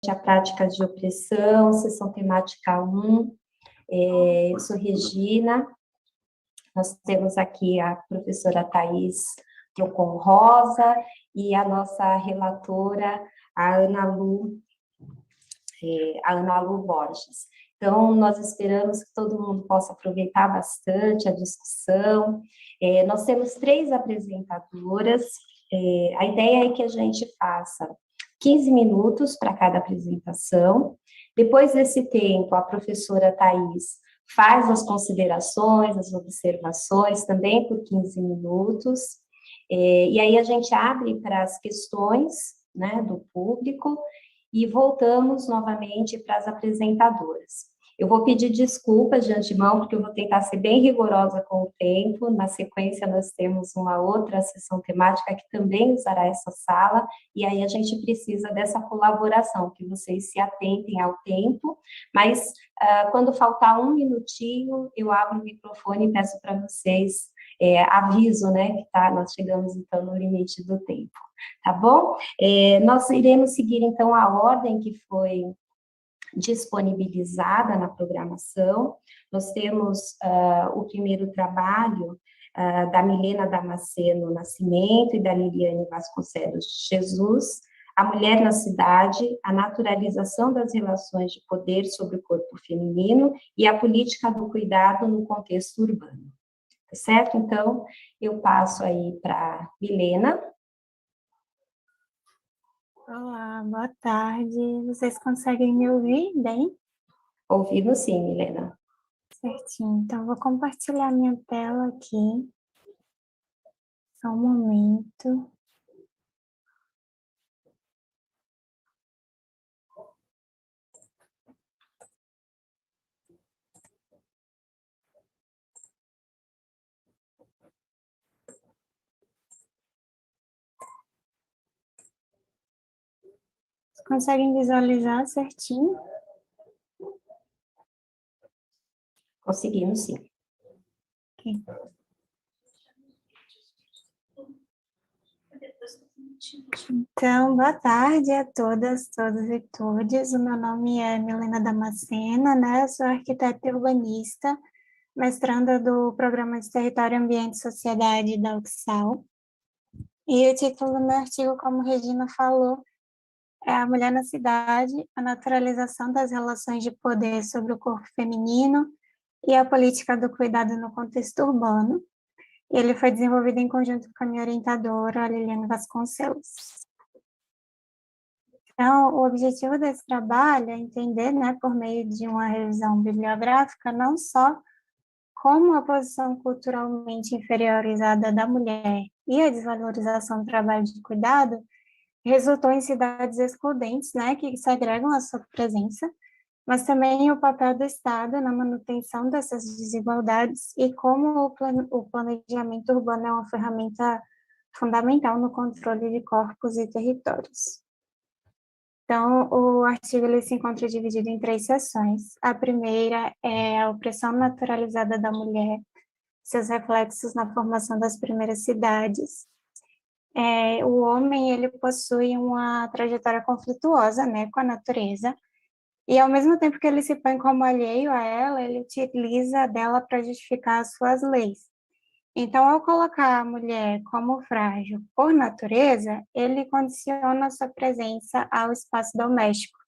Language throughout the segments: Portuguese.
a práticas de opressão, sessão temática 1. Eu sou Regina, nós temos aqui a professora Thais Trocon Rosa e a nossa relatora, a Ana Lu Borges. Então, nós esperamos que todo mundo possa aproveitar bastante a discussão. Nós temos 3 apresentadoras. A ideia é que a gente faça 15 minutos para cada apresentação. Depois desse tempo, a professora Thais faz as considerações, as observações, também por 15 minutos. E aí a gente abre para as questões, né, do público e voltamos novamente para as apresentadoras. Eu vou pedir desculpas de antemão, porque eu vou tentar ser bem rigorosa com o tempo. Na sequência, nós temos uma outra sessão temática que também usará essa sala, e aí a gente precisa dessa colaboração, que vocês se atentem ao tempo, mas quando faltar 1 minutinho, eu abro o microfone e peço para vocês, aviso, né, que nós chegamos, então, no limite do tempo, tá bom? Nós iremos seguir, então, a ordem que foi disponibilizada na programação. Nós temos o primeiro trabalho da Milena Damasceno Nascimento e da Liliane Vasconcelos de Jesus, A Mulher na Cidade, a Naturalização das Relações de Poder sobre o Corpo Feminino e a Política do Cuidado no Contexto Urbano. Tá certo? Então, eu passo aí para Milena. Olá, boa tarde. Vocês conseguem me ouvir bem? Ouvimos sim, Milena. Certinho. Então, vou compartilhar minha tela aqui. Só um momento. Conseguem visualizar certinho? Conseguimos, sim. Ok. Então, boa tarde a todas, todos e todes. O meu nome é Milena Damasceno, né? Eu sou arquiteta e urbanista, mestranda do Programa de Território, Ambiente e Sociedade da UFSAL. E o título do meu artigo, como Regina falou, é A Mulher na Cidade, a naturalização das relações de poder sobre o corpo feminino e a política do cuidado no contexto urbano. Ele foi desenvolvido em conjunto com a minha orientadora, a Liliane Vasconcelos. Então, o objetivo desse trabalho é entender, né, por meio de uma revisão bibliográfica, não só como a posição culturalmente inferiorizada da mulher e a desvalorização do trabalho de cuidado resultou em cidades excludentes, né, que segregam a sua presença, mas também o papel do Estado na manutenção dessas desigualdades e como o planejamento urbano é uma ferramenta fundamental no controle de corpos e territórios. Então, o artigo ele se encontra dividido em 3 seções. A primeira é a opressão naturalizada da mulher, seus reflexos na formação das primeiras cidades. O homem ele possui uma trajetória conflituosa, né, com a natureza, e ao mesmo tempo que ele se põe como alheio a ela, ele utiliza dela para justificar as suas leis. Então, ao colocar a mulher como frágil por natureza, ele condiciona a sua presença ao espaço doméstico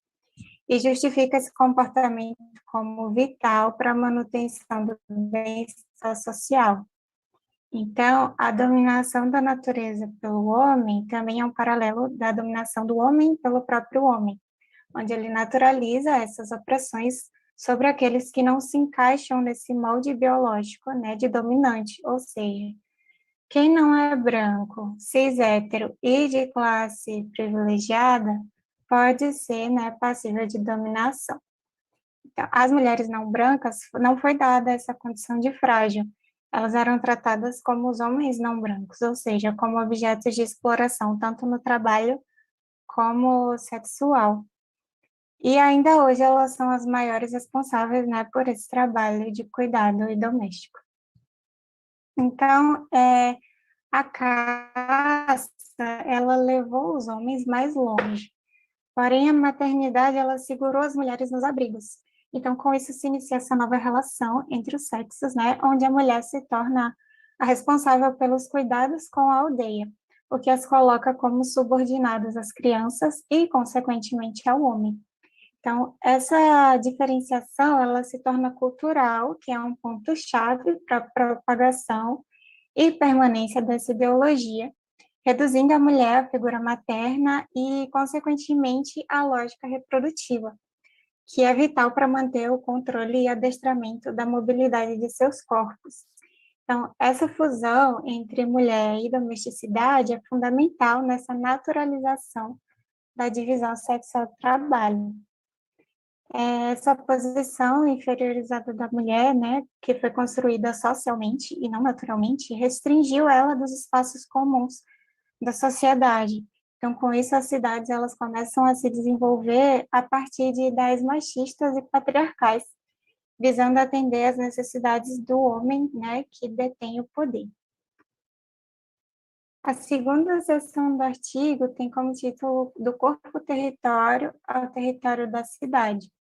e justifica esse comportamento como vital para a manutenção do bem-estar social. Então, a dominação da natureza pelo homem também é um paralelo da dominação do homem pelo próprio homem, onde ele naturaliza essas opressões sobre aqueles que não se encaixam nesse molde biológico, né, de dominante, ou seja, quem não é branco, cis hétero e de classe privilegiada pode ser, né, passível de dominação. Então, as mulheres não brancas não foi dada essa condição de frágil, elas eram tratadas como os homens não brancos, ou seja, como objetos de exploração, tanto no trabalho como sexual. E ainda hoje elas são as maiores responsáveis, né, por esse trabalho de cuidado e doméstico. Então, a caça, ela levou os homens mais longe. Porém, a maternidade, ela segurou as mulheres nos abrigos. Então, com isso, se inicia essa nova relação entre os sexos, né, onde a mulher se torna a responsável pelos cuidados com a aldeia, o que as coloca como subordinadas às crianças e, consequentemente, ao homem. Então, essa diferenciação, ela se torna cultural, que é um ponto-chave para a propagação e permanência dessa ideologia, reduzindo a mulher à figura materna e, consequentemente, à lógica reprodutiva, que é vital para manter o controle e adestramento da mobilidade de seus corpos. Então, essa fusão entre mulher e domesticidade é fundamental nessa naturalização da divisão sexual do trabalho. Essa posição inferiorizada da mulher, né, que foi construída socialmente e não naturalmente, restringiu ela dos espaços comuns da sociedade. Então, com isso, as cidades elas começam a se desenvolver a partir de ideias machistas e patriarcais, visando atender às necessidades do homem, né, que detém o poder. A segunda seção do artigo tem como título do corpo-território ao território da cidade,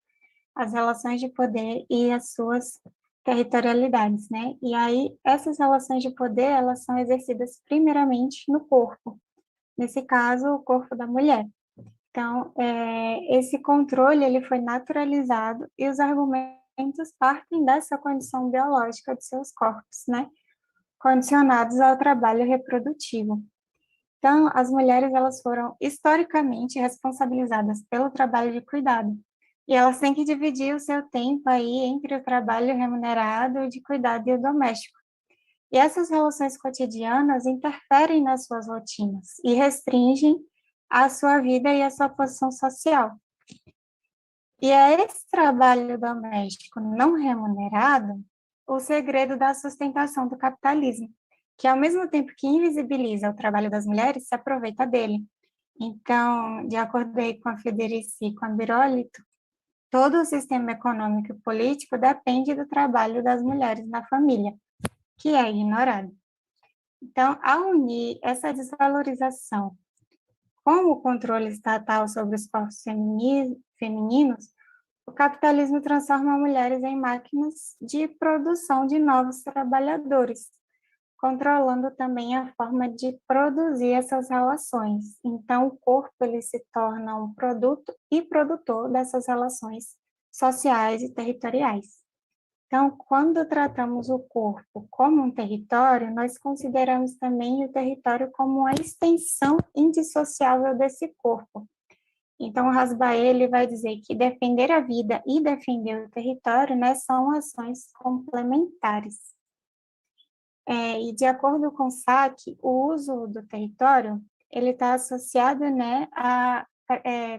as relações de poder e as suas territorialidades, né? E aí, essas relações de poder, elas são exercidas primeiramente no corpo, nesse caso, o corpo da mulher. Então, esse controle, ele foi naturalizado e os argumentos partem dessa condição biológica de seus corpos, né? Condicionados ao trabalho reprodutivo. Então, as mulheres, elas foram historicamente responsabilizadas pelo trabalho de cuidado, e elas têm que dividir o seu tempo aí entre o trabalho remunerado de cuidado e o doméstico. E essas relações cotidianas interferem nas suas rotinas e restringem a sua vida e a sua posição social. E é esse trabalho doméstico não remunerado o segredo da sustentação do capitalismo, que ao mesmo tempo que invisibiliza o trabalho das mulheres, se aproveita dele. Então, de acordo aí com a Federici e com a Birolito, todo o sistema econômico e político depende do trabalho das mulheres na família, que é ignorado. Então, ao unir essa desvalorização com o controle estatal sobre os corpos femininos, o capitalismo transforma mulheres em máquinas de produção de novos trabalhadores, controlando também a forma de produzir essas relações. Então, o corpo ele se torna um produto e produtor dessas relações sociais e territoriais. Então, quando tratamos o corpo como um território, nós consideramos também o território como uma extensão indissociável desse corpo. Então, o Rasbaer, ele vai dizer que defender a vida e defender o território, né, são ações complementares. E de acordo com Sack, o uso do território, ele está associado, né,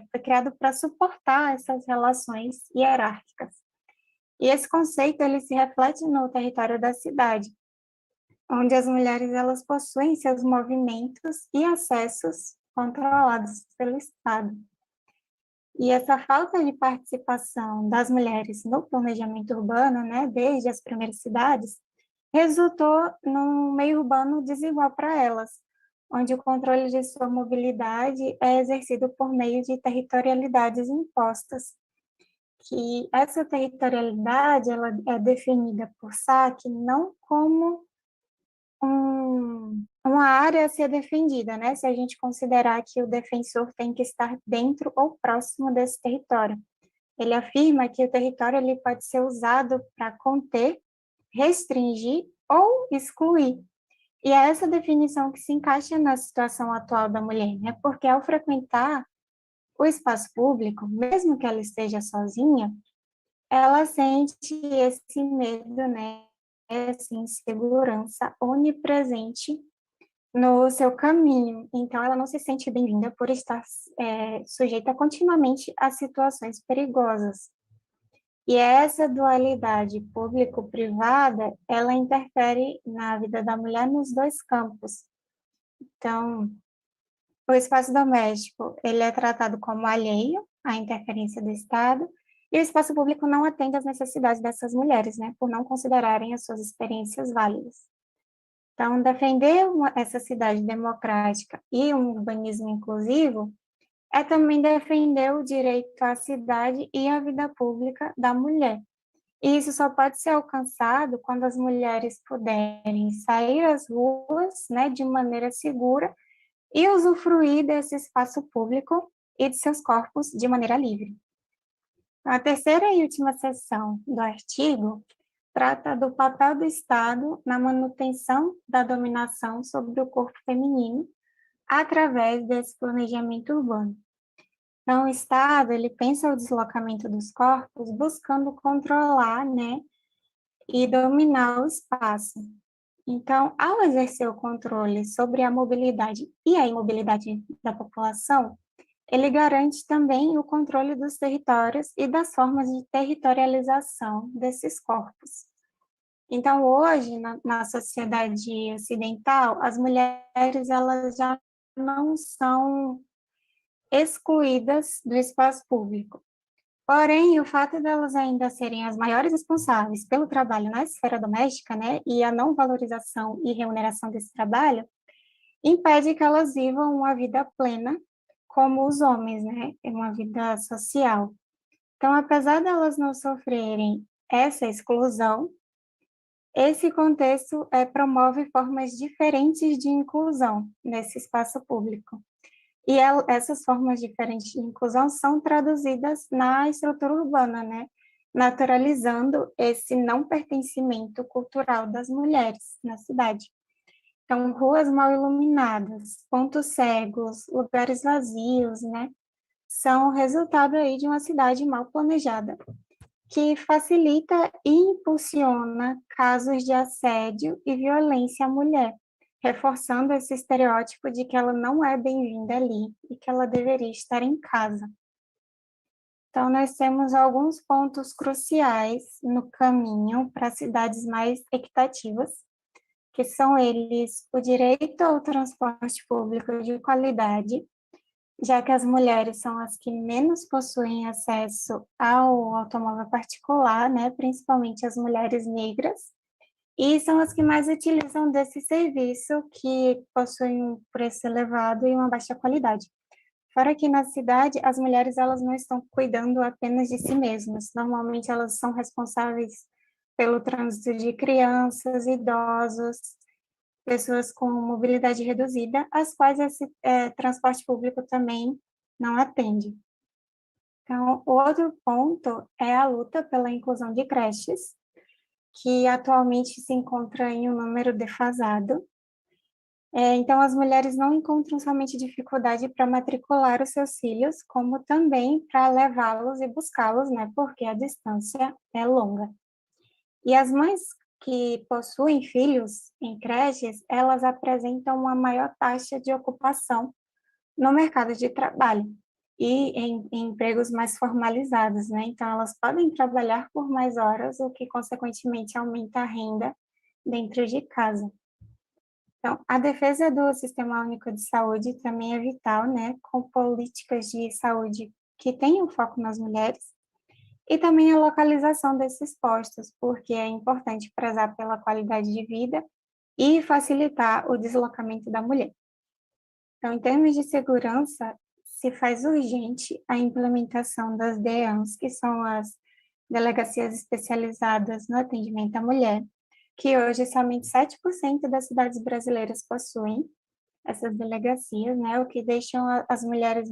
foi criado para suportar essas relações hierárquicas. E esse conceito, ele se reflete no território da cidade, onde as mulheres, elas possuem seus movimentos e acessos controlados pelo Estado. E essa falta de participação das mulheres no planejamento urbano, né, desde as primeiras cidades, resultou num meio urbano desigual para elas, onde o controle de sua mobilidade é exercido por meio de territorialidades impostas, que essa territorialidade ela é definida por Sack não como uma área a ser defendida, né? Se a gente considerar que o defensor tem que estar dentro ou próximo desse território. Ele afirma que o território ele pode ser usado para conter, restringir ou excluir. E é essa definição que se encaixa na situação atual da mulher, né? Porque ao frequentar o espaço público, mesmo que ela esteja sozinha, ela sente esse medo, né? Essa insegurança onipresente no seu caminho. Então, ela não se sente bem-vinda por estar sujeita continuamente a situações perigosas. E essa dualidade público-privada, ela interfere na vida da mulher nos dois campos. Então, o espaço doméstico, ele é tratado como alheio à interferência do Estado, e o espaço público não atende às necessidades dessas mulheres, né, por não considerarem as suas experiências válidas. Então, defender essa cidade democrática e um urbanismo inclusivo é também defender o direito à cidade e à vida pública da mulher. E isso só pode ser alcançado quando as mulheres puderem sair às ruas, né, de maneira segura e usufruir desse espaço público e de seus corpos de maneira livre. A terceira e última seção do artigo trata do papel do Estado na manutenção da dominação sobre o corpo feminino através desse planejamento urbano. Então, o Estado, ele pensa o deslocamento dos corpos buscando controlar, né, e dominar o espaço. Então, ao exercer o controle sobre a mobilidade e a imobilidade da população, ele garante também o controle dos territórios e das formas de territorialização desses corpos. Então, hoje, na sociedade ocidental, as mulheres elas já não são excluídas do espaço público. Porém, o fato delas ainda serem as maiores responsáveis pelo trabalho na esfera doméstica, né, e a não valorização e remuneração desse trabalho, impede que elas vivam uma vida plena como os homens, né, uma vida social. Então, apesar delas não sofrerem essa exclusão, esse contexto promove formas diferentes de inclusão nesse espaço público. E essas formas diferentes de inclusão são traduzidas na estrutura urbana, né? Naturalizando esse não pertencimento cultural das mulheres na cidade. Então, ruas mal iluminadas, pontos cegos, lugares vazios, né? São resultado aí de uma cidade mal planejada, que facilita e impulsiona casos de assédio e violência à mulher, reforçando esse estereótipo de que ela não é bem-vinda ali e que ela deveria estar em casa. Então, nós temos alguns pontos cruciais no caminho para cidades mais equitativas, que são eles o direito ao transporte público de qualidade, já que as mulheres são as que menos possuem acesso ao automóvel particular, né, principalmente as mulheres negras, e são as que mais utilizam desse serviço, que possuem um preço elevado e uma baixa qualidade. Fora que na cidade, as mulheres elas não estão cuidando apenas de si mesmas, normalmente elas são responsáveis pelo trânsito de crianças, idosos, pessoas com mobilidade reduzida, as quais esse transporte público também não atende. Então, o outro ponto é a luta pela inclusão de creches, que atualmente se encontra em um número defasado. Então, as mulheres não encontram somente dificuldade para matricular os seus filhos, como também para levá-los e buscá-los, né, porque a distância é longa. E as mães que possuem filhos em creches, elas apresentam uma maior taxa de ocupação no mercado de trabalho e em empregos mais formalizados, né? Então, elas podem trabalhar por mais horas, o que, consequentemente, aumenta a renda dentro de casa. Então, a defesa do Sistema Único de Saúde também é vital, né? Com políticas de saúde que tenham foco nas mulheres, e também a localização desses postos, porque é importante prezar pela qualidade de vida e facilitar o deslocamento da mulher. Então, em termos de segurança, se faz urgente a implementação das DEANs, que são as delegacias especializadas no atendimento à mulher, que hoje somente 7% das cidades brasileiras possuem essas delegacias, né, o que deixam as mulheres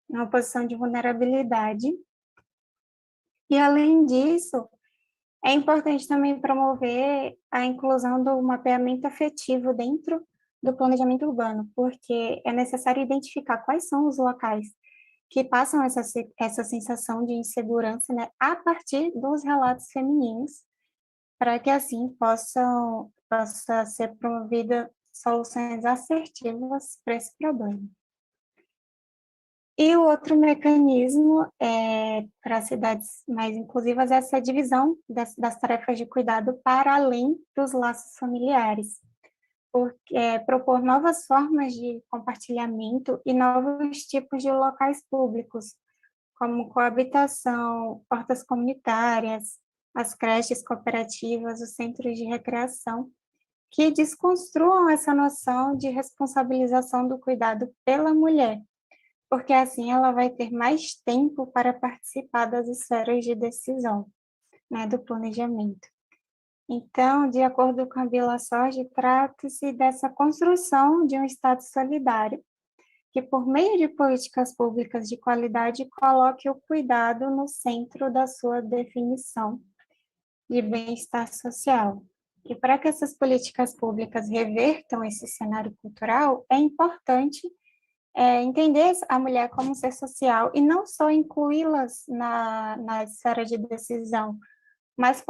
numa posição de vulnerabilidade. E, além disso, é importante também promover a inclusão do mapeamento afetivo dentro do planejamento urbano, porque é necessário identificar quais são os locais que passam essa sensação de insegurança, né, a partir dos relatos femininos, para que assim possa ser promovida soluções assertivas para esse problema. E o outro mecanismo para cidades mais inclusivas é essa divisão das tarefas de cuidado para além dos laços familiares, porque propor novas formas de compartilhamento e novos tipos de locais públicos, como coabitação, hortas comunitárias, as creches cooperativas, os centros de recreação, que desconstruam essa noção de responsabilização do cuidado pela mulher, porque assim ela vai ter mais tempo para participar das esferas de decisão, né, do planejamento. Então, de acordo com a Bila Sorge, trata-se dessa construção de um Estado solidário, que por meio de políticas públicas de qualidade coloque o cuidado no centro da sua definição de bem-estar social. E para que essas políticas públicas revertam esse cenário cultural, é importante entender a mulher como um ser social e não só incluí-las na esfera de decisão, mas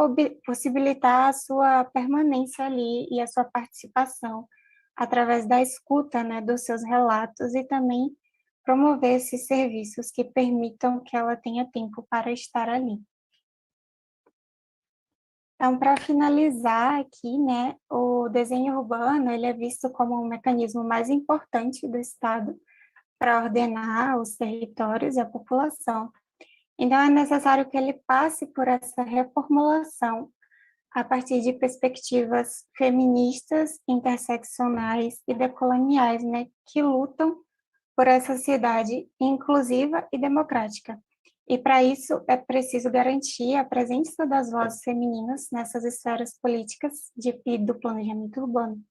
possibilitar a sua permanência ali e a sua participação através da escuta, né, dos seus relatos e também promover esses serviços que permitam que ela tenha tempo para estar ali. Então, para finalizar aqui, né, o desenho urbano ele é visto como um mecanismo mais importante do Estado para ordenar os territórios e a população. Então, é necessário que ele passe por essa reformulação a partir de perspectivas feministas, interseccionais e decoloniais, né, que lutam por essa sociedade inclusiva e democrática. E para isso é preciso garantir a presença das vozes femininas nessas esferas políticas e do planejamento urbano.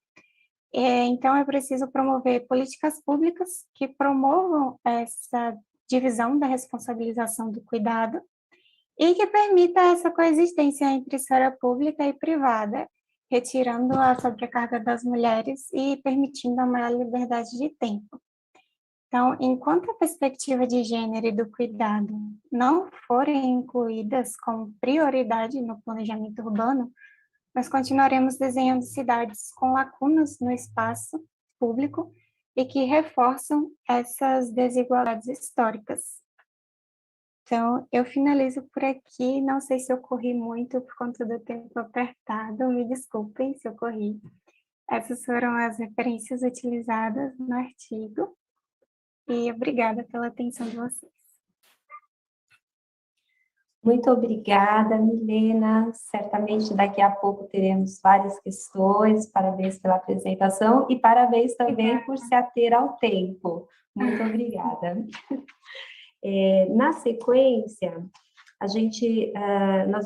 Então é preciso promover políticas públicas que promovam essa divisão da responsabilização do cuidado e que permita essa coexistência entre esfera pública e privada, retirando a sobrecarga das mulheres e permitindo a maior liberdade de tempo. Então, enquanto a perspectiva de gênero e do cuidado não forem incluídas como prioridade no planejamento urbano, nós continuaremos desenhando cidades com lacunas no espaço público e que reforçam essas desigualdades históricas. Então, eu finalizo por aqui. Não sei se eu corri muito por conta do tempo apertado, me desculpem se eu corri. Essas foram as referências utilizadas no artigo. E obrigada pela atenção de vocês. Muito obrigada, Milena. Certamente daqui a pouco teremos várias questões. Parabéns pela apresentação e parabéns também por se ater ao tempo. Muito obrigada. Na sequência, nós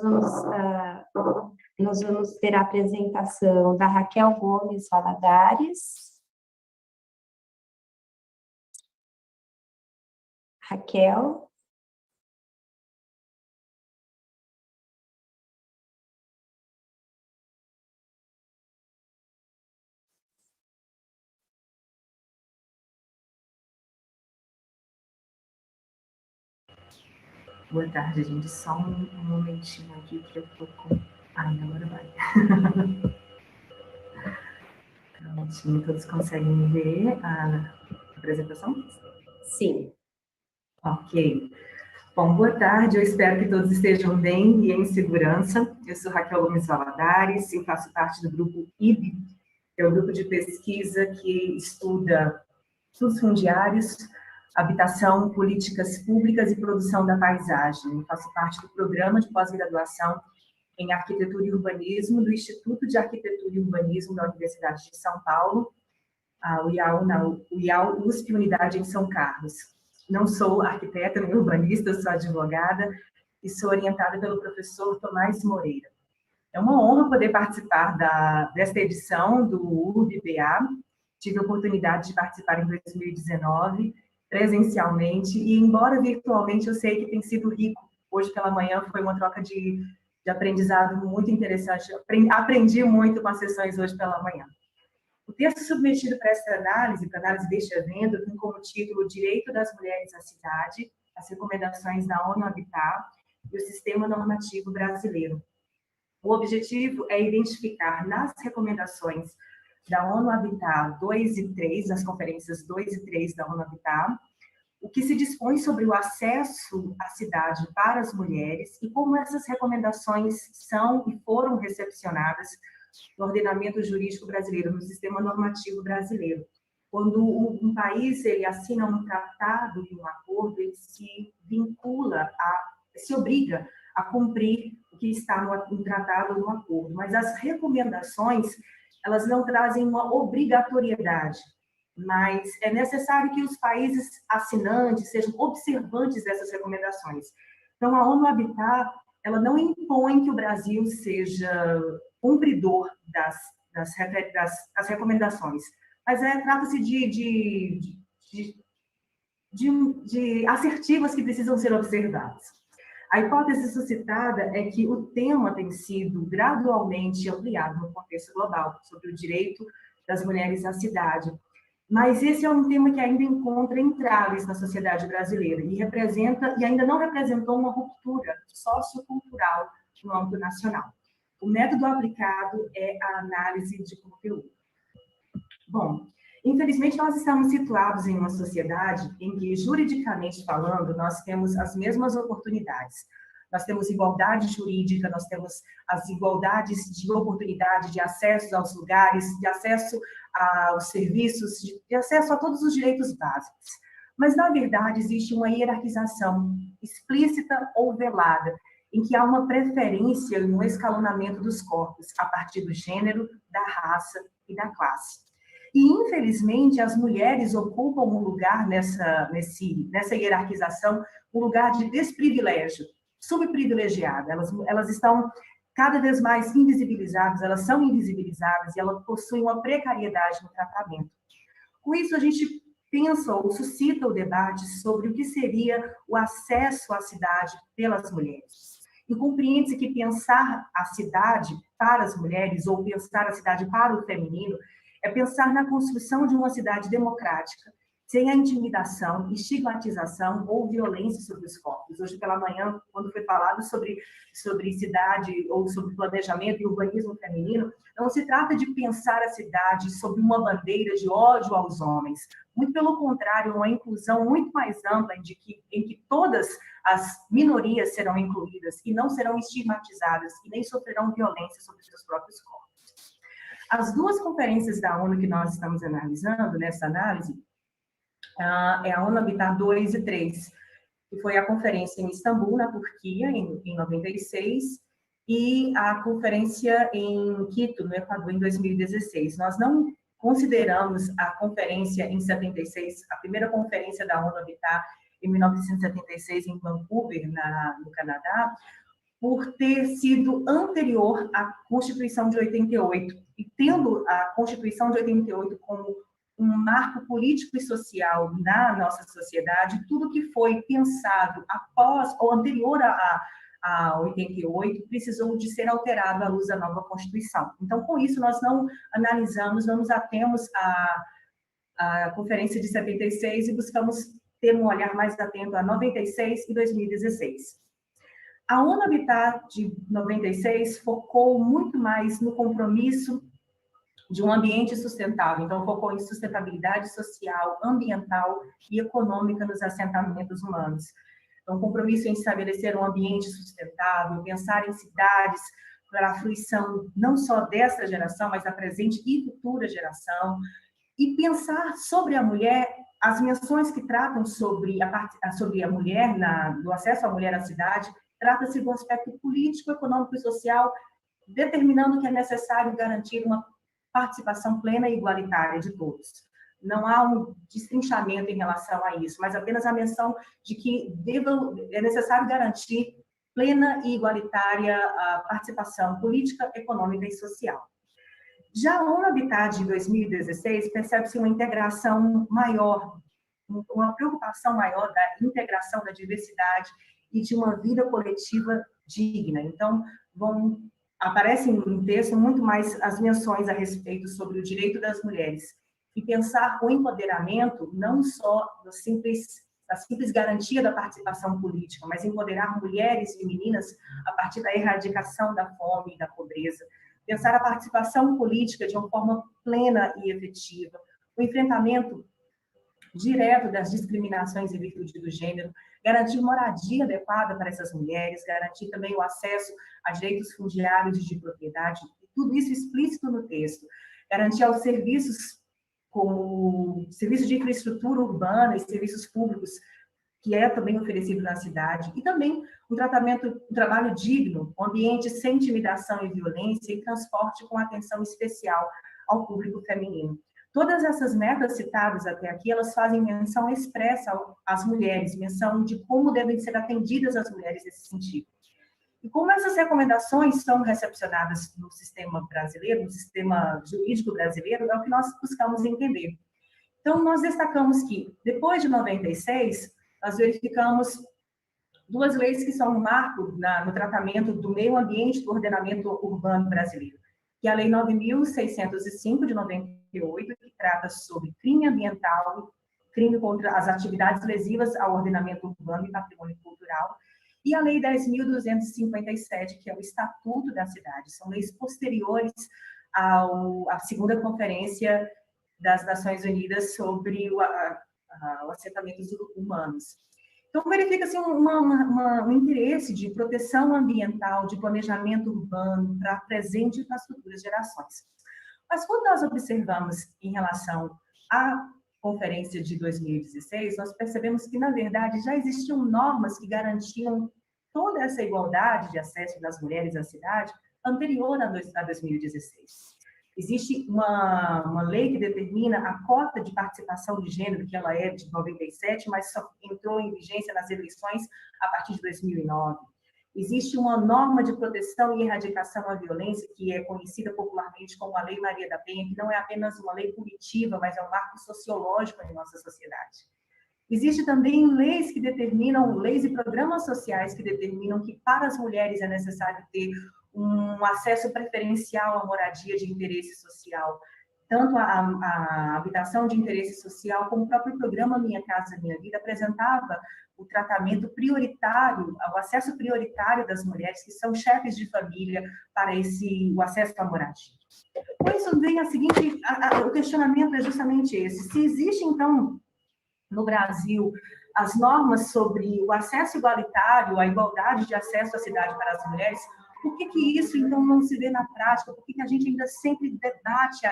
vamos ter a apresentação da Raquel Gomes Valadares. Raquel. Boa tarde, gente. Só um momentinho aqui que eu tô com... Ai, agora vai. Prontinho, todos conseguem ver a apresentação? Sim. Ok. Bom, boa tarde, eu espero que todos estejam bem e em segurança. Eu sou Raquel Gomes Valadares e faço parte do grupo IB, que é o grupo de pesquisa que estuda estudos fundiários, habitação, políticas públicas e produção da paisagem. Eu faço parte do programa de pós-graduação em Arquitetura e Urbanismo do Instituto de Arquitetura e Urbanismo da Universidade de São Paulo, o IAU USP Unidade em São Carlos. Não sou arquiteta nem urbanista, sou advogada e sou orientada pelo professor Tomás Moreira. É uma honra poder participar desta edição do URB-BA. Tive a oportunidade de participar em 2019, presencialmente, e embora virtualmente eu sei que tem sido rico. Hoje pela manhã foi uma troca de aprendizado muito interessante. Aprendi muito com as sessões hoje pela manhã. O texto submetido para essa análise, para análise deste evento, tem como título Direito das Mulheres à Cidade, as recomendações da ONU Habitat e o Sistema Normativo Brasileiro. O objetivo é identificar nas recomendações da ONU Habitat 2 e 3, nas conferências 2 e 3 da ONU Habitat, o que se dispõe sobre o acesso à cidade para as mulheres e como essas recomendações são e foram recepcionadas no ordenamento jurídico brasileiro, no sistema normativo brasileiro. Quando um país ele assina um tratado e um acordo, ele se vincula, se obriga a cumprir o que está no tratado ou no acordo. Mas as recomendações, elas não trazem uma obrigatoriedade. mas é necessário que os países assinantes sejam observantes dessas recomendações. Então, a ONU Habitat, ela não impõe que o Brasil seja cumpridor das recomendações, mas trata-se de assertivas que precisam ser observadas. A hipótese suscitada é que o tema tem sido gradualmente ampliado no contexto global, sobre o direito das mulheres à cidade. Mas esse é um tema que ainda encontra entraves na sociedade brasileira e ainda não representou uma ruptura sociocultural no âmbito nacional. O método aplicado é a análise de conteúdo. Bom, infelizmente nós estamos situados em uma sociedade em que, juridicamente falando, nós temos as mesmas oportunidades. Nós temos igualdade jurídica, nós temos as igualdades de oportunidade, de acesso aos lugares, de acesso aos serviços, de acesso a todos os direitos básicos. Mas, na verdade, existe uma hierarquização explícita ou velada, em que há uma preferência e um escalonamento dos corpos a partir do gênero, da raça e da classe. E, infelizmente, as mulheres ocupam um lugar nessa hierarquização, um lugar de desprivilégio, subprivilegiada. Elas estão cada vez mais invisibilizadas, elas são invisibilizadas e elas possuem uma precariedade no tratamento. Com isso, a gente pensa ou suscita o debate sobre o que seria o acesso à cidade pelas mulheres. E compreende-se que pensar a cidade para as mulheres ou pensar a cidade para o feminino é pensar na construção de uma cidade democrática, sem a intimidação, estigmatização ou violência sobre os corpos. Hoje pela manhã, quando foi falado sobre cidade ou sobre planejamento e urbanismo feminino, não se trata de pensar a cidade sob uma bandeira de ódio aos homens. Muito pelo contrário, uma inclusão muito mais ampla em que todas as minorias serão incluídas e não serão estigmatizadas e nem sofrerão violência sobre seus próprios corpos. As duas conferências da ONU que nós estamos analisando nessa análise é a ONU Habitat 2 e 3, que foi a conferência em Istambul, na Turquia, em 96, e a conferência em Quito, no Equador, em 2016. Nós não consideramos a conferência em 76, a primeira conferência da ONU Habitat, em 1976, em Vancouver, no Canadá, por ter sido anterior à Constituição de 88, e tendo a Constituição de 88 como um marco político e social na nossa sociedade, tudo que foi pensado após ou anterior a 88 precisou de ser alterado à luz da nova Constituição. Então, com isso, nós não analisamos, não nos atemos à Conferência de 76 e buscamos ter um olhar mais atento a 96 e 2016. A ONU Habitat de 96 focou muito mais no compromisso de um ambiente sustentável, então focou em sustentabilidade social, ambiental e econômica nos assentamentos humanos. Então, compromisso em estabelecer um ambiente sustentável, pensar em cidades para a fruição não só desta geração, mas da presente e futura geração, e pensar sobre a mulher, as menções que tratam sobre a mulher, do acesso à mulher à cidade, trata-se do aspecto político, econômico e social, determinando que é necessário garantir uma participação plena e igualitária de todos. Não há um destrinchamento em relação a isso, mas apenas a menção de que é necessário garantir plena e igualitária a participação política, econômica e social. Já a ONU Habitat de 2016 percebe-se uma integração maior, uma preocupação maior da integração da diversidade e de uma vida coletiva digna. Então, aparecem no texto muito mais as menções a respeito sobre o direito das mulheres e pensar o empoderamento não só da simples garantia da participação política, mas empoderar mulheres e meninas a partir da erradicação da fome e da pobreza. Pensar a participação política de uma forma plena e efetiva, o enfrentamento direto das discriminações em virtude do gênero, garantir moradia adequada para essas mulheres, garantir também o acesso a direitos fundiários de propriedade, tudo isso explícito no texto, garantir aos serviços como serviços de infraestrutura urbana e serviços públicos, que é também oferecido na cidade, e também um trabalho digno, um ambiente sem intimidação e violência e transporte com atenção especial ao público feminino. Todas essas metas citadas até aqui, elas fazem menção expressa às mulheres, menção de como devem ser atendidas as mulheres nesse sentido. E como essas recomendações são recepcionadas no sistema brasileiro, no sistema jurídico brasileiro, é o que nós buscamos entender. Então, nós destacamos que, depois de 96, nós verificamos duas leis que são um marco no tratamento do meio ambiente do ordenamento urbano brasileiro, que é a Lei 9.605, de 98, que trata sobre crime ambiental, crime contra as atividades lesivas ao ordenamento urbano e patrimônio cultural, e a Lei 10.257, que é o Estatuto da Cidade. São leis posteriores à segunda Conferência das Nações Unidas sobre o assentamento humanos. Então, verifica-se um interesse de proteção ambiental, de planejamento urbano para presente e para as futuras gerações. Mas quando nós observamos em relação à conferência de 2016, nós percebemos que, na verdade, já existiam normas que garantiam toda essa igualdade de acesso das mulheres à cidade anterior a 2016. Existe uma lei que determina a cota de participação de gênero, que ela é de 97, mas só entrou em vigência nas eleições a partir de 2009. Existe uma norma de proteção e erradicação à violência, que é conhecida popularmente como a Lei Maria da Penha, que não é apenas uma lei punitiva, mas é um marco sociológico em nossa sociedade. Existe também leis que determinam, leis e programas sociais que determinam que para as mulheres é necessário ter um acesso preferencial à moradia de interesse social, tanto a habitação de interesse social, como o próprio programa Minha Casa Minha Vida apresentava o tratamento prioritário, o acesso prioritário das mulheres que são chefes de família para o acesso à moradia. Por isso vem o questionamento é justamente esse: se existe, então, no Brasil, as normas sobre o acesso igualitário, a igualdade de acesso à cidade para as mulheres, por que isso, então, não se vê na prática? Por que a gente ainda sempre debate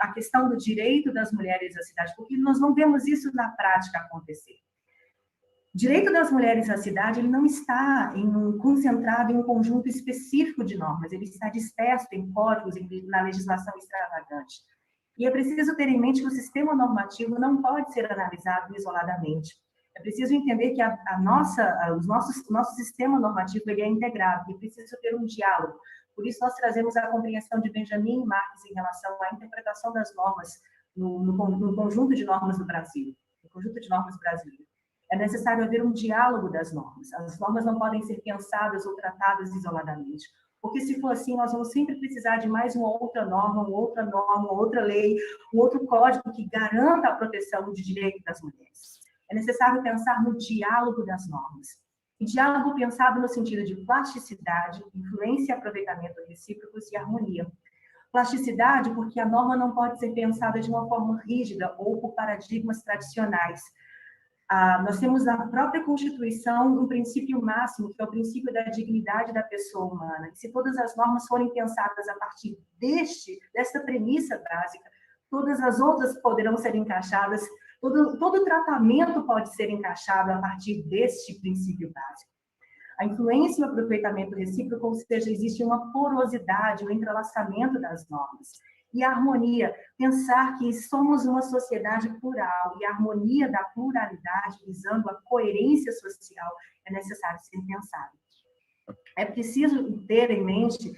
a questão do direito das mulheres à cidade? Porque nós não vemos isso na prática acontecer. O direito das mulheres à cidade, ele não está concentrado em um conjunto específico de normas, ele está disperso em códigos, na legislação extravagante. E é preciso ter em mente que o sistema normativo não pode ser analisado isoladamente. É preciso entender que o nosso sistema normativo ele é integrado e precisa ter um diálogo. Por isso, nós trazemos a compreensão de Benjamin Marx em relação à interpretação das normas no conjunto de normas do Brasil, no conjunto de normas brasileiras. É necessário haver um diálogo das normas. As normas não podem ser pensadas ou tratadas isoladamente, porque se for assim, nós vamos sempre precisar de mais uma outra norma, outra lei, um outro código que garanta a proteção de direito das mulheres. É necessário pensar no diálogo das normas. E diálogo pensado no sentido de plasticidade, influência e aproveitamento recíprocos e harmonia. Plasticidade, porque a norma não pode ser pensada de uma forma rígida ou por paradigmas tradicionais. Nós temos na própria Constituição um princípio máximo, que é o princípio da dignidade da pessoa humana. E se todas as normas forem pensadas a partir desta premissa básica, todas as outras poderão ser encaixadas, todo tratamento pode ser encaixado a partir deste princípio básico. A influência e o aproveitamento recíproco, ou seja, existe uma porosidade, um entrelaçamento das normas. E a harmonia, pensar que somos uma sociedade plural e a harmonia da pluralidade, visando a coerência social, é necessário ser pensado. É preciso ter em mente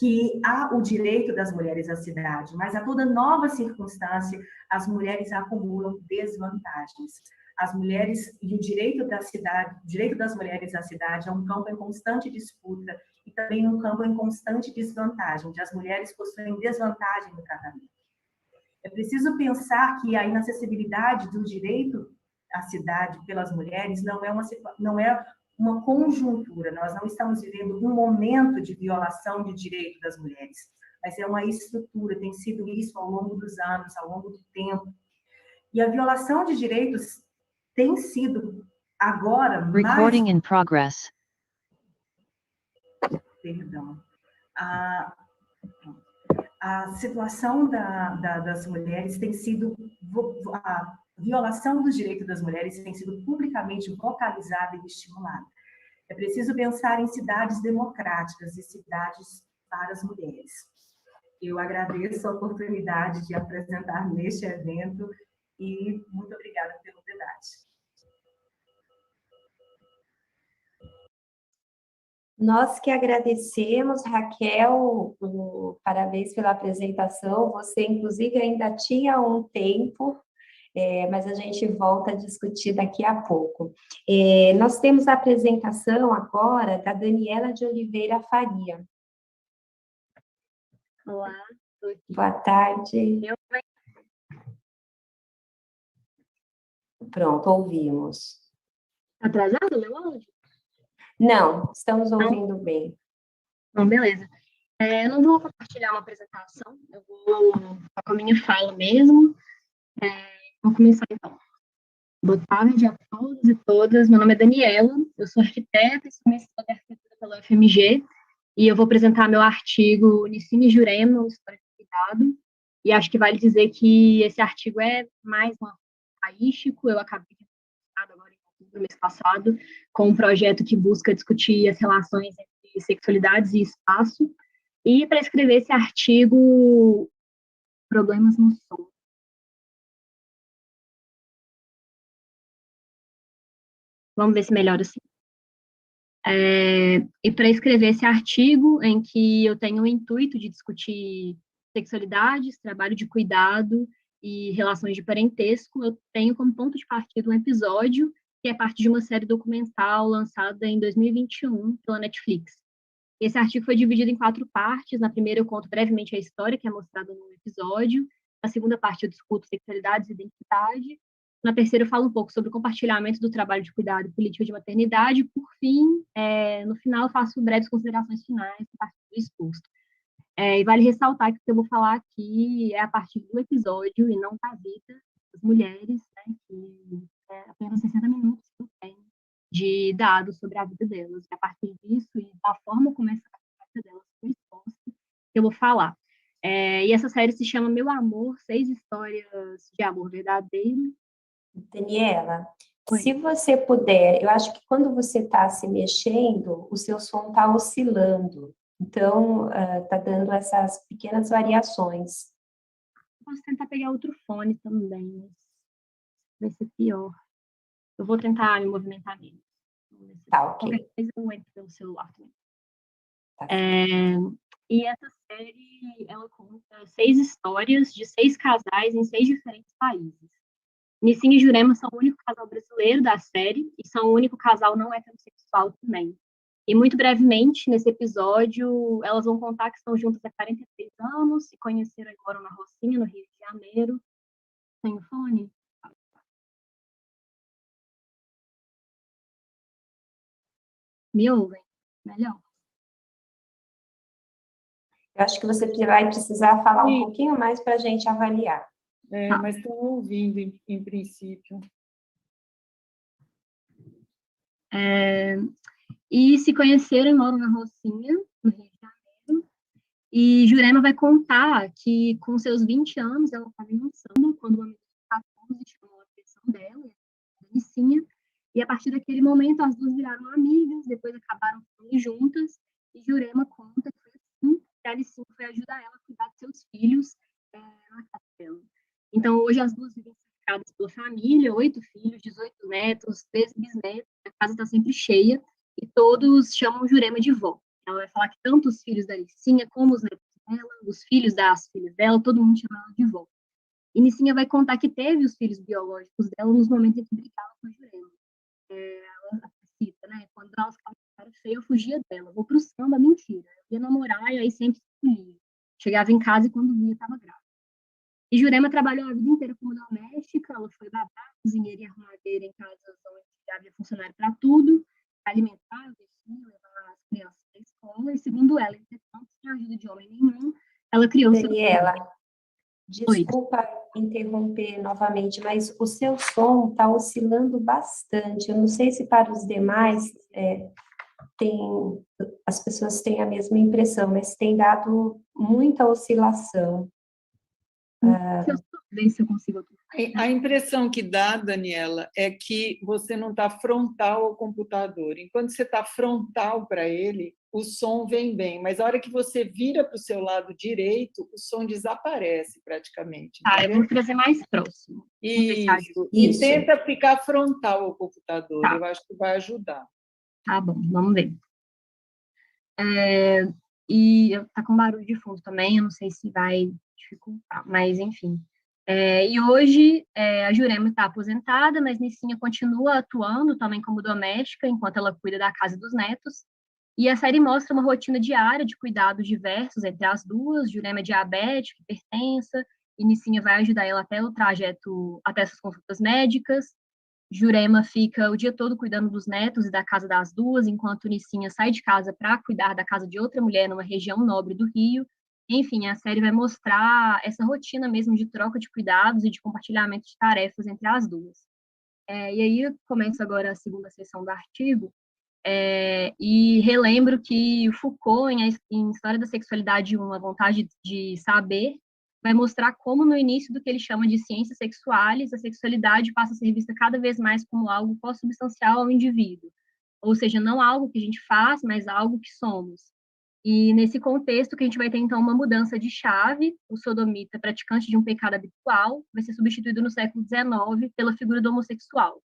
que há o direito das mulheres à cidade, mas a toda nova circunstância, as mulheres acumulam desvantagens. As mulheres e o direito da cidade, o direito das mulheres à cidade é um campo em constante disputa e também um campo em constante desvantagem, onde as mulheres possuem desvantagem no tratamento. É preciso pensar que a inacessibilidade do direito à cidade pelas mulheres não é uma conjuntura, nós não estamos vivendo um momento de violação de direito das mulheres, mas é uma estrutura, tem sido isso ao longo dos anos, ao longo do tempo. E a violação de direitos tem sido agora Recording in progress. Perdão. A situação das mulheres tem sido, a violação dos direitos das mulheres tem sido publicamente vocalizada e estimulada. É preciso pensar em cidades democráticas e cidades para as mulheres. Eu agradeço a oportunidade de apresentar neste evento e muito obrigada pelo debate. Nós que agradecemos, Raquel, parabéns pela apresentação. Você, inclusive, ainda tinha um tempo, mas a gente volta a discutir daqui a pouco. Nós temos a apresentação agora da Daniela de Oliveira Faria. Olá, boa tarde. Pronto, ouvimos. Atrasado o meu áudio? Não, estamos ouvindo bem. Não, beleza. Eu não vou compartilhar uma apresentação, eu vou ficar com a minha fala mesmo. Vou começar então. Boa tarde a todos e todas. Meu nome é Daniela, eu sou arquiteta e sou mestranda de arquitetura pela UFMG, e eu vou apresentar meu artigo Nicine Jurema, uma história de cuidado, e acho que vale dizer que esse artigo é mais um artístico. Eu acabei de agora no mês passado, com um projeto que busca discutir as relações entre sexualidades e espaço. E para escrever esse artigo, problemas no som. Vamos ver se melhora assim. E para escrever esse artigo, em que eu tenho o intuito de discutir sexualidades, trabalho de cuidado e relações de parentesco, eu tenho como ponto de partida um episódio que é parte de uma série documental lançada em 2021 pela Netflix. Esse artigo foi dividido em 4 partes. Na primeira eu conto brevemente a história, que é mostrada no episódio. Na segunda parte eu discuto sexualidades e identidade. Na terceira eu falo um pouco sobre o compartilhamento do trabalho de cuidado e política de maternidade. Por fim, no final eu faço breves considerações finais a partir do exposto. E vale ressaltar que o que eu vou falar aqui é a partir do episódio e não da vida das mulheres, né, que é apenas 60 minutos que eu tenho de dados sobre a vida delas. E a partir disso e da forma como essa vida delas foi exposta, que eu vou falar. E essa série se chama Meu Amor, 6 histórias de amor verdadeiro. Daniela, Oi. Se você puder, eu acho que quando você está se mexendo, o seu som está oscilando. Então, está dando essas pequenas variações. Posso tentar pegar outro fone também, mas vai ser pior. Eu vou tentar me movimentar menos. Tá, ok. Qualquer coisa eu entro pelo celular também. Tá. E essa série, ela conta 6 histórias de 6 casais em 6 diferentes países. Nissin e Jurema são o único casal brasileiro da série e são o único casal não heterossexual também. E muito brevemente, nesse episódio, elas vão contar que estão juntas há 43 anos, se conheceram e moram na Rocinha, no Rio de Janeiro. Tem o fone? Me ouvem? Melhor. Eu acho que você vai precisar falar um Sim. pouquinho mais para a gente avaliar. Mas estou ouvindo em princípio. E se conheceram e moram na Rocinha, no Rio de Janeiro. E Jurema vai contar que, com seus 20 anos, ela estava em um samba, quando uma menina de 14 chamou a atenção dela, a Nicinha, e a partir daquele momento as duas viraram amigas, depois acabaram ficando juntas, e Jurema conta que foi assim que a Nicinha foi ajudar ela a cuidar de seus filhos na casa dela. Então, hoje as duas vivem cercadas pela família, 8 filhos, 18 netos, 13 bisnetos, a casa está sempre cheia, e todos chamam Jurema de vó. Ela vai falar que tanto os filhos da Nicinha como os netos dela, os filhos das filhas dela, todo mundo chama ela de vó. E Nicinha vai contar que teve os filhos biológicos dela nos momentos em que brigava com a Jurema. Ela cita, né? Quando ela ficava com cara feia, eu fugia dela. Vou pro samba, mentira. Eu ia namorar e aí sempre escolhia. Chegava em casa e quando via, estava grávida. E Jurema trabalhou a vida inteira como doméstica, ela foi babá, cozinheira e arrumadeira em casas onde havia funcionário para tudo, alimentar, vestir, levar as crianças para a escola, e segundo ela, entretanto, sem ajuda de homem nenhum, ela criou Daniela, desculpa interromper novamente, mas o seu som está oscilando bastante. Eu não sei se para os demais as pessoas têm a mesma impressão, mas tem dado muita oscilação. ver se eu consigo. A impressão que dá, Daniela, é que você não está frontal ao computador. Enquanto você está frontal para ele, o som vem bem, mas a hora que você vira para o seu lado direito, o som desaparece praticamente. Tá, eu Entendeu? vou trazer mais próximo. Isso. Isso. E tenta ficar frontal ao computador. Tá. Eu acho que vai ajudar. Tá bom, vamos ver. E tá com barulho de fundo também, eu não sei se vai dificultar, mas enfim. E hoje a Jurema está aposentada, mas Nicinha continua atuando também como doméstica, enquanto ela cuida da casa dos netos. E a série mostra uma rotina diária de cuidados diversos entre as duas. Jurema é diabética, hipertensa, e Nicinha vai ajudar ela até o trajeto, até essas consultas médicas. Jurema fica o dia todo cuidando dos netos e da casa das duas, enquanto Nicinha sai de casa para cuidar da casa de outra mulher numa região nobre do Rio. Enfim, a série vai mostrar essa rotina mesmo de troca de cuidados e de compartilhamento de tarefas entre as duas. E aí começa agora a segunda sessão do artigo, e relembro que Foucault, em História da Sexualidade 1, A Vontade de Saber, vai mostrar como, no início do que ele chama de ciências sexuais, a sexualidade passa a ser vista cada vez mais como algo consubstancial ao indivíduo. Ou seja, não algo que a gente faz, mas algo que somos. E nesse contexto que a gente vai ter, então, uma mudança de chave, o sodomita, praticante de um pecado habitual, vai ser substituído no século XIX pela figura do homossexual,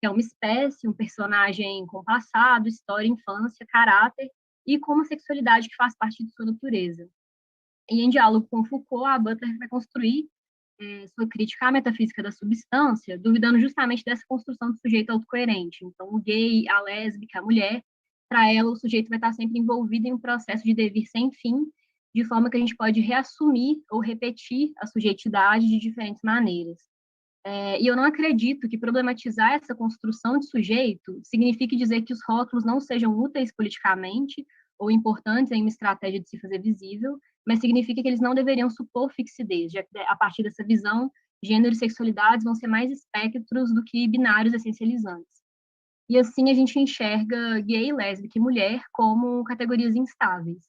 que é uma espécie, um personagem com passado, história, infância, caráter, e com uma sexualidade que faz parte de sua natureza. E em diálogo com Foucault, a Butler vai construir sua crítica à metafísica da substância, duvidando justamente dessa construção do sujeito autocoerente. Então, o gay, a lésbica, a mulher, para ela, o sujeito vai estar sempre envolvido em um processo de devir sem fim, de forma que a gente pode reassumir ou repetir a subjetividade de diferentes maneiras. E eu não acredito que problematizar essa construção de sujeito signifique dizer que os rótulos não sejam úteis politicamente ou importantes em uma estratégia de se fazer visível, mas significa que eles não deveriam supor fixidez, já que a partir dessa visão, gênero e sexualidades vão ser mais espectros do que binários essencializantes. E assim a gente enxerga gay, lésbica e mulher como categorias instáveis.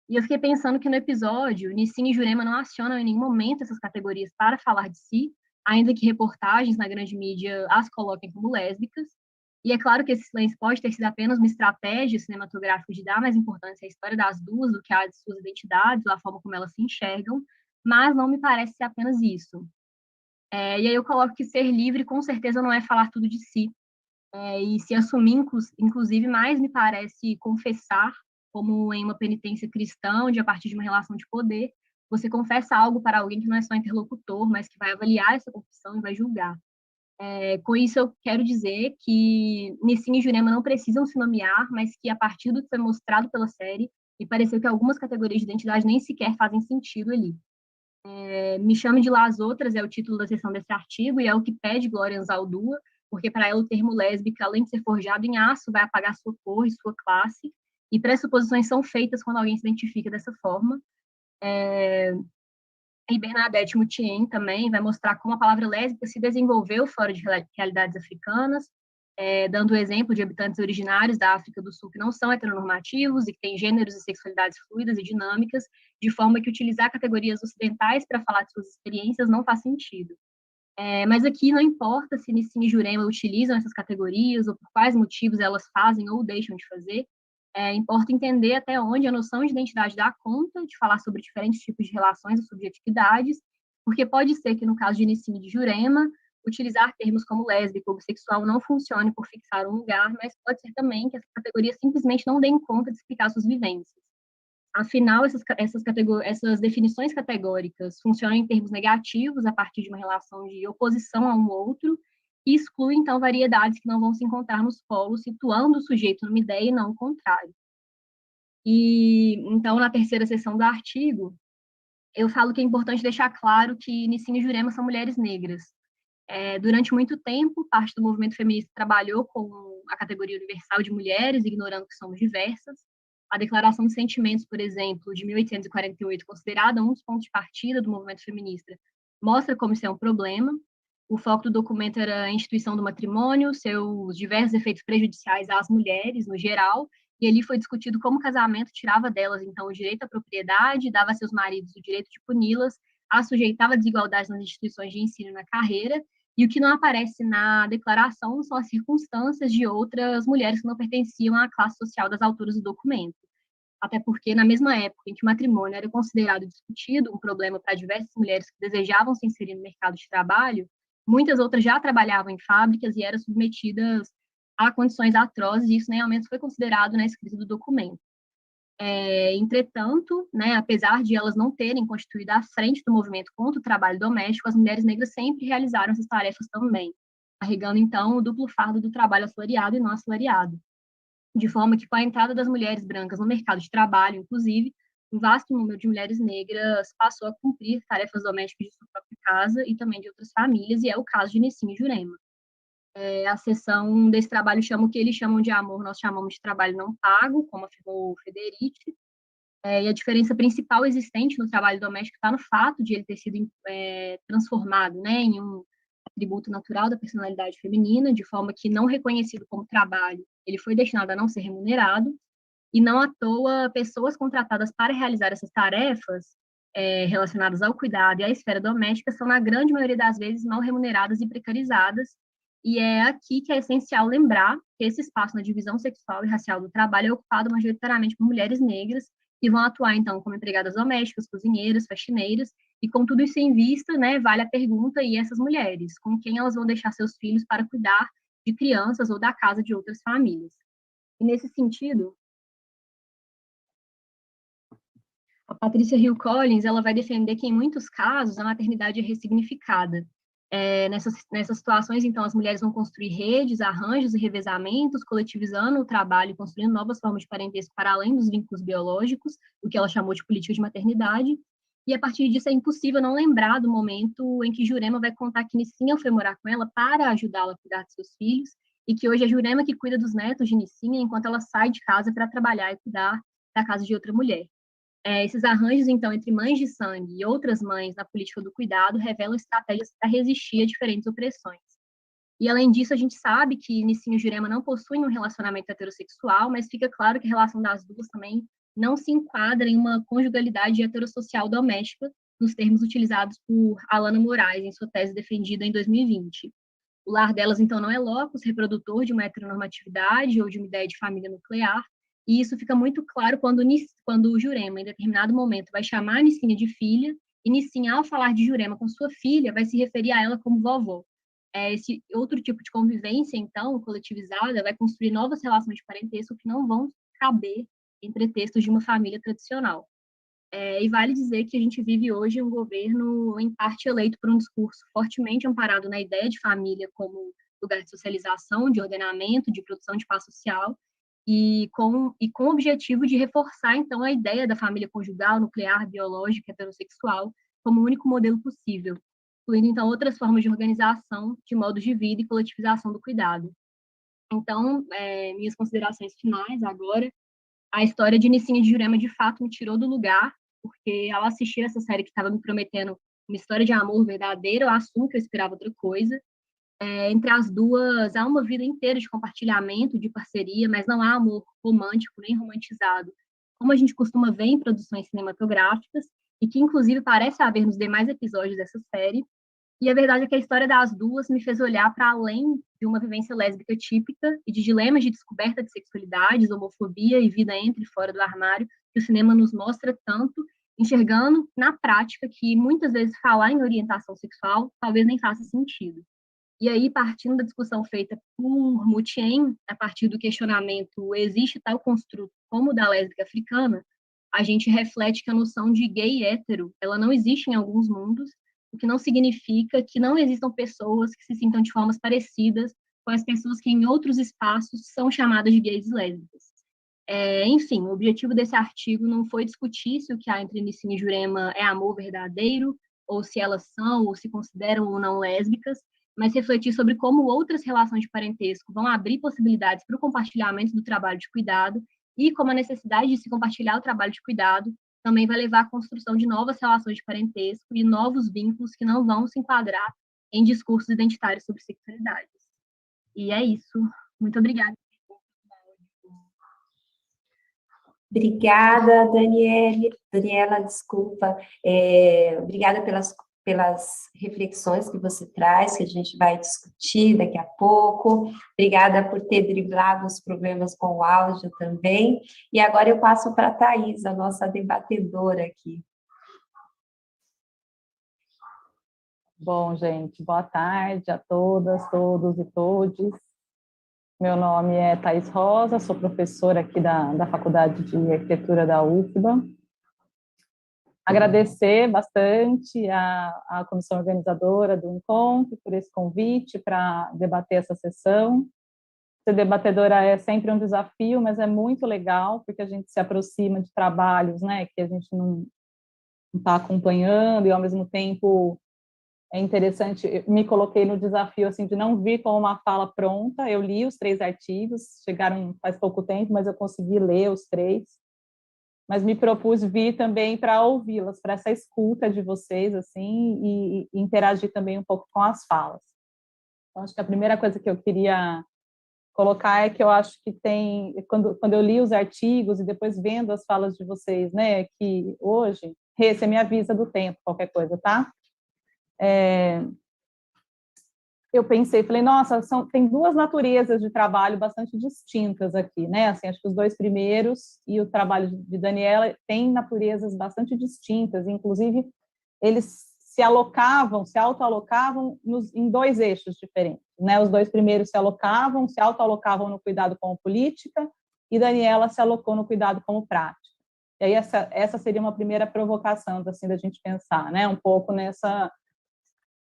E eu fiquei pensando que no episódio, Nicinha e Jurema não acionam em nenhum momento essas categorias para falar de si, ainda que reportagens na grande mídia as coloquem como lésbicas. E é claro que esse silêncio pode ter sido apenas uma estratégia cinematográfica de dar mais importância à história das duas do que à de suas identidades, ou à forma como elas se enxergam, mas não me parece ser apenas isso. E aí eu coloco que ser livre, com certeza, não é falar tudo de si. E se assumir, inclusive, mais me parece confessar, como em uma penitência cristã, onde a partir de uma relação de poder, você confessa algo para alguém que não é só interlocutor, mas que vai avaliar essa confissão e vai julgar. Com isso, eu quero dizer que Nicinha e Jurema não precisam se nomear, mas que, a partir do que foi mostrado pela série, me pareceu que algumas categorias de identidade nem sequer fazem sentido ali. Me Chame de Lá as Outras é o título da seção desse artigo, e é o que pede Glória Anzaldúa, porque para ela o termo lésbica, além de ser forjado em aço, vai apagar sua cor e sua classe, e pressuposições são feitas quando alguém se identifica dessa forma. E Bernadette Moutien também vai mostrar como a palavra lésbica se desenvolveu fora de realidades africanas, dando o exemplo de habitantes originários da África do Sul que não são heteronormativos e que têm gêneros e sexualidades fluidas e dinâmicas, de forma que utilizar categorias ocidentais para falar de suas experiências não faz sentido. Mas aqui não importa se Nicinha e Jurema utilizam essas categorias ou por quais motivos elas fazem ou deixam de fazer. Importa entender até onde a noção de identidade dá conta de falar sobre diferentes tipos de relações e subjetividades, porque pode ser que, no caso de Nicinha e de Jurema, utilizar termos como lésbica ou bissexual não funcione por fixar um lugar, mas pode ser também que essas categorias simplesmente não deem conta de explicar suas vivências. Afinal, essas definições categóricas funcionam em termos negativos a partir de uma relação de oposição a um outro, e exclui, então, variedades que não vão se encontrar nos polos, situando o sujeito numa ideia e não o contrário. E, então, na terceira seção do artigo, eu falo que é importante deixar claro que Nicinha e Jurema são mulheres negras. Durante muito tempo, parte do movimento feminista trabalhou com a categoria universal de mulheres, ignorando que somos diversas. A Declaração de Sentimentos, por exemplo, de 1848, considerada um dos pontos de partida do movimento feminista, mostra como isso é um problema. O foco do documento era a instituição do matrimônio, seus diversos efeitos prejudiciais às mulheres, no geral, e ali foi discutido como o casamento tirava delas, então, o direito à propriedade, dava a seus maridos o direito de puni-las, assujeitava a desigualdade nas instituições de ensino e na carreira, e o que não aparece na declaração são as circunstâncias de outras mulheres que não pertenciam à classe social das autoras do documento. Até porque, na mesma época em que o matrimônio era considerado discutido, um problema para diversas mulheres que desejavam se inserir no mercado de trabalho, muitas outras já trabalhavam em fábricas e eram submetidas a condições atrozes, e isso nem ao menos foi considerado na escrita do documento. Entretanto, né, apesar de elas não terem constituído a frente do movimento contra o trabalho doméstico, as mulheres negras sempre realizaram essas tarefas também, carregando, então, o duplo fardo do trabalho assalariado e não assalariado, de forma que, com a entrada das mulheres brancas no mercado de trabalho, inclusive, um vasto número de mulheres negras passou a cumprir tarefas domésticas de sua própria casa e também de outras famílias, e é o caso de Nicinha e Jurema. A seção desse trabalho chama o que eles chamam de amor, nós chamamos de trabalho não pago, como afirmou Federici, e a diferença principal existente no trabalho doméstico está no fato de ele ter sido transformado, né, em um atributo natural da personalidade feminina, de forma que, não reconhecido como trabalho, ele foi destinado a não ser remunerado, e não à toa, pessoas contratadas para realizar essas tarefas relacionadas ao cuidado e à esfera doméstica são, na grande maioria das vezes, mal remuneradas e precarizadas, e é aqui que é essencial lembrar que esse espaço na divisão sexual e racial do trabalho é ocupado majoritariamente por mulheres negras, que vão atuar, então, como empregadas domésticas, cozinheiras, faxineiras, e com tudo isso em vista, né, vale a pergunta, e essas mulheres, com quem elas vão deixar seus filhos para cuidar de crianças ou da casa de outras famílias? E nesse sentido, a Patrícia Hill Collins, ela vai defender que, em muitos casos, a maternidade é ressignificada. Nessas situações, então, as mulheres vão construir redes, arranjos e revezamentos, coletivizando o trabalho, construindo novas formas de parentesco para além dos vínculos biológicos, o que ela chamou de política de maternidade, e a partir disso é impossível não lembrar do momento em que Jurema vai contar que Nicinha foi morar com ela para ajudá-la a cuidar de seus filhos, e que hoje é Jurema que cuida dos netos de Nicinha enquanto ela sai de casa para trabalhar e cuidar da casa de outra mulher. Esses arranjos, então, entre mães de sangue e outras mães na política do cuidado revelam estratégias para resistir a diferentes opressões. E, além disso, a gente sabe que Nicinha e Jurema não possuem um relacionamento heterossexual, mas fica claro que a relação das duas também não se enquadra em uma conjugalidade heterossocial doméstica, nos termos utilizados por Alana Moraes em sua tese defendida em 2020. O lar delas, então, não é locus reprodutor de uma heteronormatividade ou de uma ideia de família nuclear, e isso fica muito claro quando o Jurema, em determinado momento, vai chamar a Nicinha de filha, e Nicinha, ao falar de Jurema com sua filha, vai se referir a ela como vovó. Esse outro tipo de convivência, então, coletivizada, vai construir novas relações de parentesco que não vão caber em pretextos de uma família tradicional. E vale dizer que a gente vive hoje um governo, em parte, eleito por um discurso fortemente amparado na ideia de família como lugar de socialização, de ordenamento, de produção de paz social, e com o objetivo de reforçar, então, a ideia da família conjugal, nuclear, biológica, heterossexual, como o único modelo possível, incluindo, então, outras formas de organização, de modos de vida e coletivização do cuidado. Então, minhas considerações finais agora: a história de Nicinha e de Jurema, de fato, me tirou do lugar, porque, ao assistir essa série que estava me prometendo uma história de amor verdadeiro, eu assumo que eu esperava outra coisa. Entre as duas, há uma vida inteira de compartilhamento, de parceria, mas não há amor romântico nem romantizado, como a gente costuma ver em produções cinematográficas, e que, inclusive, parece haver nos demais episódios dessa série. E a verdade é que a história das duas me fez olhar para além de uma vivência lésbica típica e de dilemas de descoberta de sexualidades, homofobia e vida entre e fora do armário, que o cinema nos mostra tanto, enxergando na prática que muitas vezes falar em orientação sexual talvez nem faça sentido. E aí, partindo da discussão feita por Mutien, a partir do questionamento existe tal construto como o da lésbica africana, a gente reflete que a noção de gay e hétero, ela não existe em alguns mundos, o que não significa que não existam pessoas que se sintam de formas parecidas com as pessoas que em outros espaços são chamadas de gays e lésbicas. Enfim, o objetivo desse artigo não foi discutir se o que há entre Nicinha e Jurema é amor verdadeiro, ou se elas são ou se consideram ou não lésbicas, mas refletir sobre como outras relações de parentesco vão abrir possibilidades para o compartilhamento do trabalho de cuidado e como a necessidade de se compartilhar o trabalho de cuidado também vai levar à construção de novas relações de parentesco e novos vínculos que não vão se enquadrar em discursos identitários sobre sexualidades. E é isso. Muito obrigada. Obrigada, Daniela, desculpa. Obrigada pelas reflexões que você traz, que a gente vai discutir daqui a pouco. Obrigada por ter driblado os problemas com o áudio também. E agora eu passo para a Thais, a nossa debatedora aqui. Bom, gente, boa tarde a todas, todos e todes. Meu nome é Thais Rosa, sou professora aqui da Faculdade de Arquitetura da UFBA. Agradecer bastante à comissão organizadora do encontro por esse convite para debater essa sessão. Ser debatedora é sempre um desafio, mas é muito legal, porque a gente se aproxima de trabalhos, né, que a gente não está acompanhando, e ao mesmo tempo é interessante, eu me coloquei no desafio assim, de não vir com uma fala pronta. Eu li os 3 artigos, chegaram faz pouco tempo, mas eu consegui ler os 3. Mas me propus vir também para ouvi-las, para essa escuta de vocês, assim, e interagir também um pouco com as falas. Então, acho que a primeira coisa que eu queria colocar é que eu acho que tem, quando eu li os artigos e depois vendo as falas de vocês, né, que hoje, você me avisa do tempo, qualquer coisa, tá? Eu pensei, falei, nossa, tem 2 naturezas de trabalho bastante distintas aqui, né? Assim, acho que os 2 primeiros e o trabalho de Daniela têm naturezas bastante distintas, inclusive eles se autoalocavam em 2 eixos diferentes, né? Os 2 primeiros se autoalocavam no cuidado como política, e Daniela se alocou no cuidado como prática. E aí essa seria uma primeira provocação, assim, da gente pensar, né? Um pouco nessa,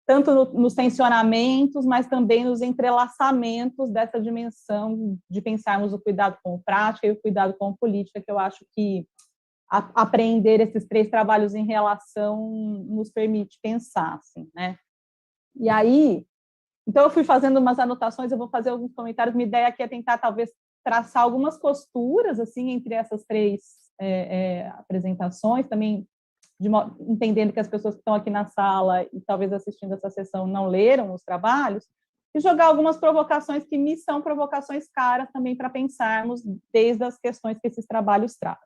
tanto nos tensionamentos, mas também nos entrelaçamentos dessa dimensão de pensarmos o cuidado como prática e o cuidado como política, que eu acho que aprender esses 3 trabalhos em relação nos permite pensar, assim, né? E aí, então eu fui fazendo umas anotações, eu vou fazer alguns comentários, minha ideia aqui é tentar, talvez, traçar algumas costuras, assim, entre essas 3 apresentações, também entendendo que as pessoas que estão aqui na sala e talvez assistindo essa sessão não leram os trabalhos, e jogar algumas provocações que me são provocações caras também para pensarmos desde as questões que esses trabalhos trazem.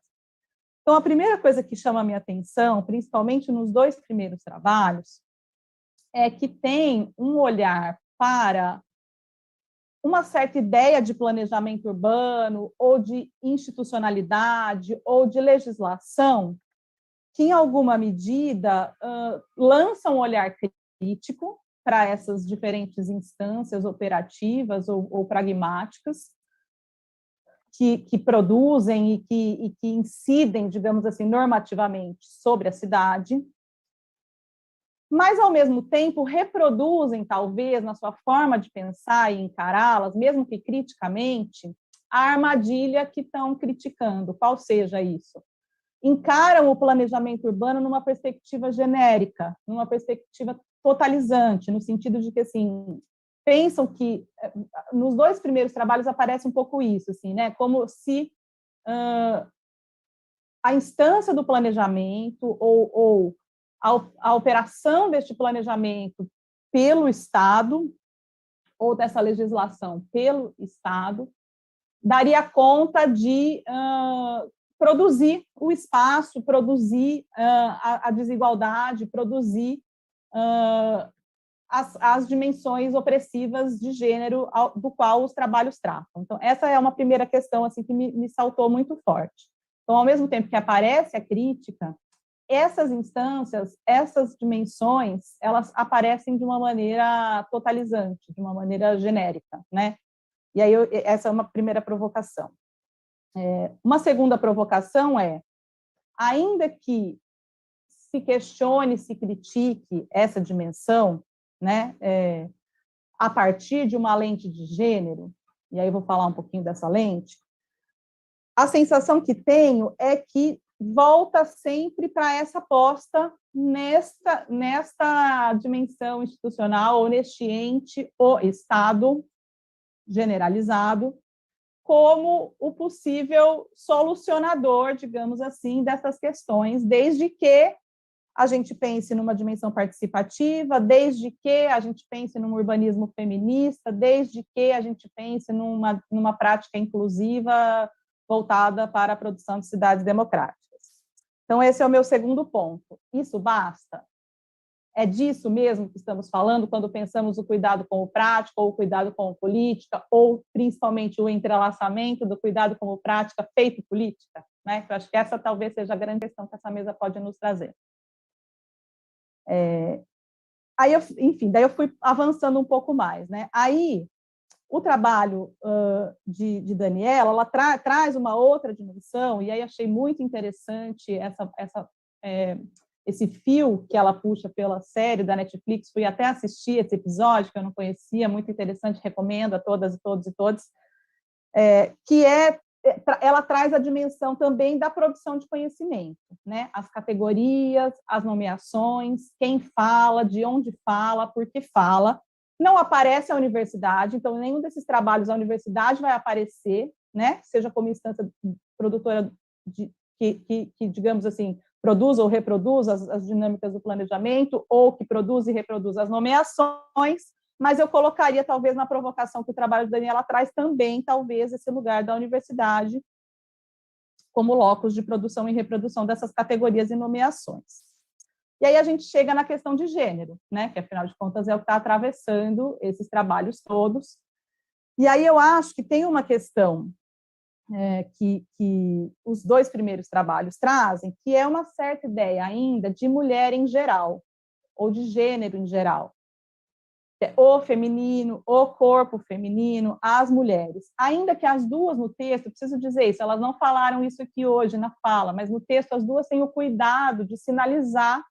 Então, a primeira coisa que chama a minha atenção, principalmente nos 2 primeiros trabalhos, é que tem um olhar para uma certa ideia de planejamento urbano, ou de institucionalidade, ou de legislação, que, em alguma medida, lança um olhar crítico para essas diferentes instâncias operativas ou pragmáticas que produzem e que incidem, digamos assim, normativamente sobre a cidade, mas, ao mesmo tempo, reproduzem, talvez, na sua forma de pensar e encará-las, mesmo que criticamente, a armadilha que estão criticando, qual seja isso. Encaram o planejamento urbano numa perspectiva genérica, numa perspectiva totalizante, no sentido de que, assim, pensam que, nos 2 primeiros trabalhos aparece um pouco isso, assim, né? Como se a instância do planejamento ou a operação deste planejamento pelo Estado, ou dessa legislação pelo Estado, daria conta de produzir o espaço, produzir a desigualdade, produzir as dimensões opressivas de gênero do qual os trabalhos tratam. Então, essa é uma primeira questão assim, que me saltou muito forte. Então, ao mesmo tempo que aparece a crítica, essas instâncias, essas dimensões, elas aparecem de uma maneira totalizante, de uma maneira genérica, né? E aí, essa é uma primeira provocação. Uma segunda provocação é, ainda que se questione, se critique essa dimensão, né, a partir de uma lente de gênero, e aí eu vou falar um pouquinho dessa lente, a sensação que tenho é que volta sempre para essa aposta nesta dimensão institucional, ou neste ente, o Estado generalizado, como o possível solucionador, digamos assim, dessas questões, desde que a gente pense numa dimensão participativa, desde que a gente pense num urbanismo feminista, desde que a gente pense numa prática inclusiva voltada para a produção de cidades democráticas. Então, esse é o meu segundo ponto. Isso basta? É disso mesmo que estamos falando quando pensamos o cuidado com o prático, ou o cuidado com a política, ou principalmente o entrelaçamento do cuidado com a prática feito política? Né? Eu acho que essa talvez seja a grande questão que essa mesa pode nos trazer. Aí, daí eu fui avançando um pouco mais. Né? Aí, o trabalho de Daniela, ela traz uma outra dimensão, e aí achei muito interessante esse fio que ela puxa pela série da Netflix. Fui até assistir esse episódio, que eu não conhecia, muito interessante, recomendo a todas e todos e todos, ela traz a dimensão também da produção de conhecimento, né? As categorias, as nomeações, quem fala, de onde fala, por que fala. Não aparece a universidade, então nenhum desses trabalhos a universidade vai aparecer, né? Seja como instância produtora que digamos assim, produz ou reproduz as dinâmicas do planejamento, ou que produz e reproduz as nomeações, mas eu colocaria, talvez, na provocação que o trabalho de Daniela traz também, talvez, esse lugar da universidade como locus de produção e reprodução dessas categorias e nomeações. E aí a gente chega na questão de gênero, né, que, afinal de contas, é o que está atravessando esses trabalhos todos. E aí eu acho que tem uma questão que os dois primeiros trabalhos trazem, que é uma certa ideia ainda de mulher em geral, ou de gênero em geral. O feminino, o corpo feminino, as mulheres. Ainda que as duas no texto, preciso dizer isso, elas não falaram isso aqui hoje na fala, mas no texto as duas têm o cuidado de sinalizar,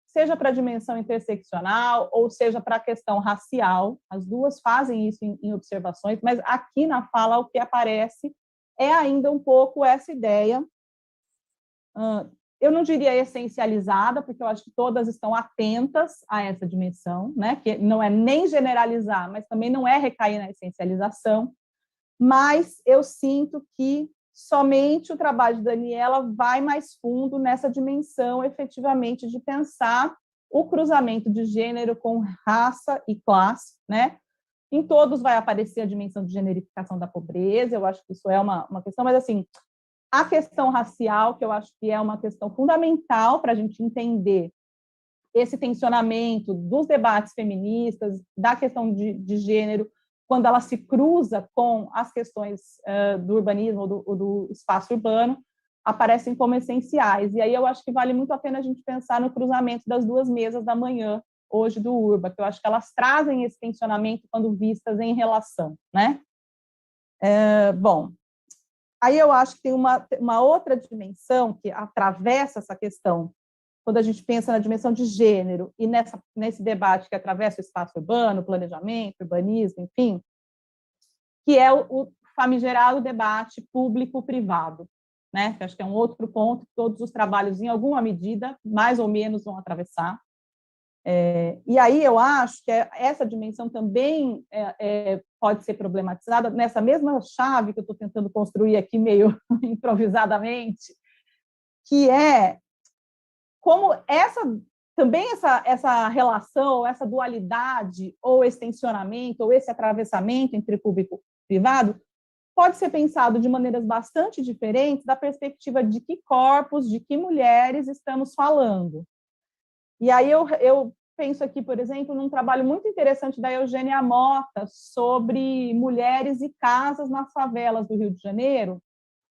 seja para a dimensão interseccional, ou seja para a questão racial, as duas fazem isso em observações, mas aqui na fala o que aparece é ainda um pouco essa ideia, eu não diria essencializada, porque eu acho que todas estão atentas a essa dimensão, né? Que não é nem generalizar, mas também não é recair na essencialização, mas eu sinto que somente o trabalho de Daniela vai mais fundo nessa dimensão, efetivamente, de pensar o cruzamento de gênero com raça e classe, né? Em todos vai aparecer a dimensão de generificação da pobreza, eu acho que isso é uma questão, mas, assim, a questão racial, que eu acho que é uma questão fundamental para a gente entender esse tensionamento dos debates feministas, da questão de gênero, quando ela se cruza com as questões do urbanismo ou do espaço urbano, aparecem como essenciais. E aí eu acho que vale muito a pena a gente pensar no cruzamento das duas mesas da manhã, hoje, do Urba, que eu acho que elas trazem esse tensionamento quando vistas em relação, né? Bom, aí eu acho que tem uma outra dimensão que atravessa essa questão, quando a gente pensa na dimensão de gênero, e nesse debate que atravessa o espaço urbano, planejamento, urbanismo, enfim, que é o famigerado debate público-privado, né? Que acho que é um outro ponto que todos os trabalhos, em alguma medida, mais ou menos, vão atravessar. E aí eu acho que essa dimensão também pode ser problematizada nessa mesma chave que eu estou tentando construir aqui meio improvisadamente, que é como essa relação, essa dualidade, ou esse tensionamento, ou esse atravessamento entre público e privado, pode ser pensado de maneiras bastante diferentes da perspectiva de que corpos, de que mulheres estamos falando. E aí eu penso aqui, por exemplo, num trabalho muito interessante da Eugênia Mota sobre mulheres e casas nas favelas do Rio de Janeiro,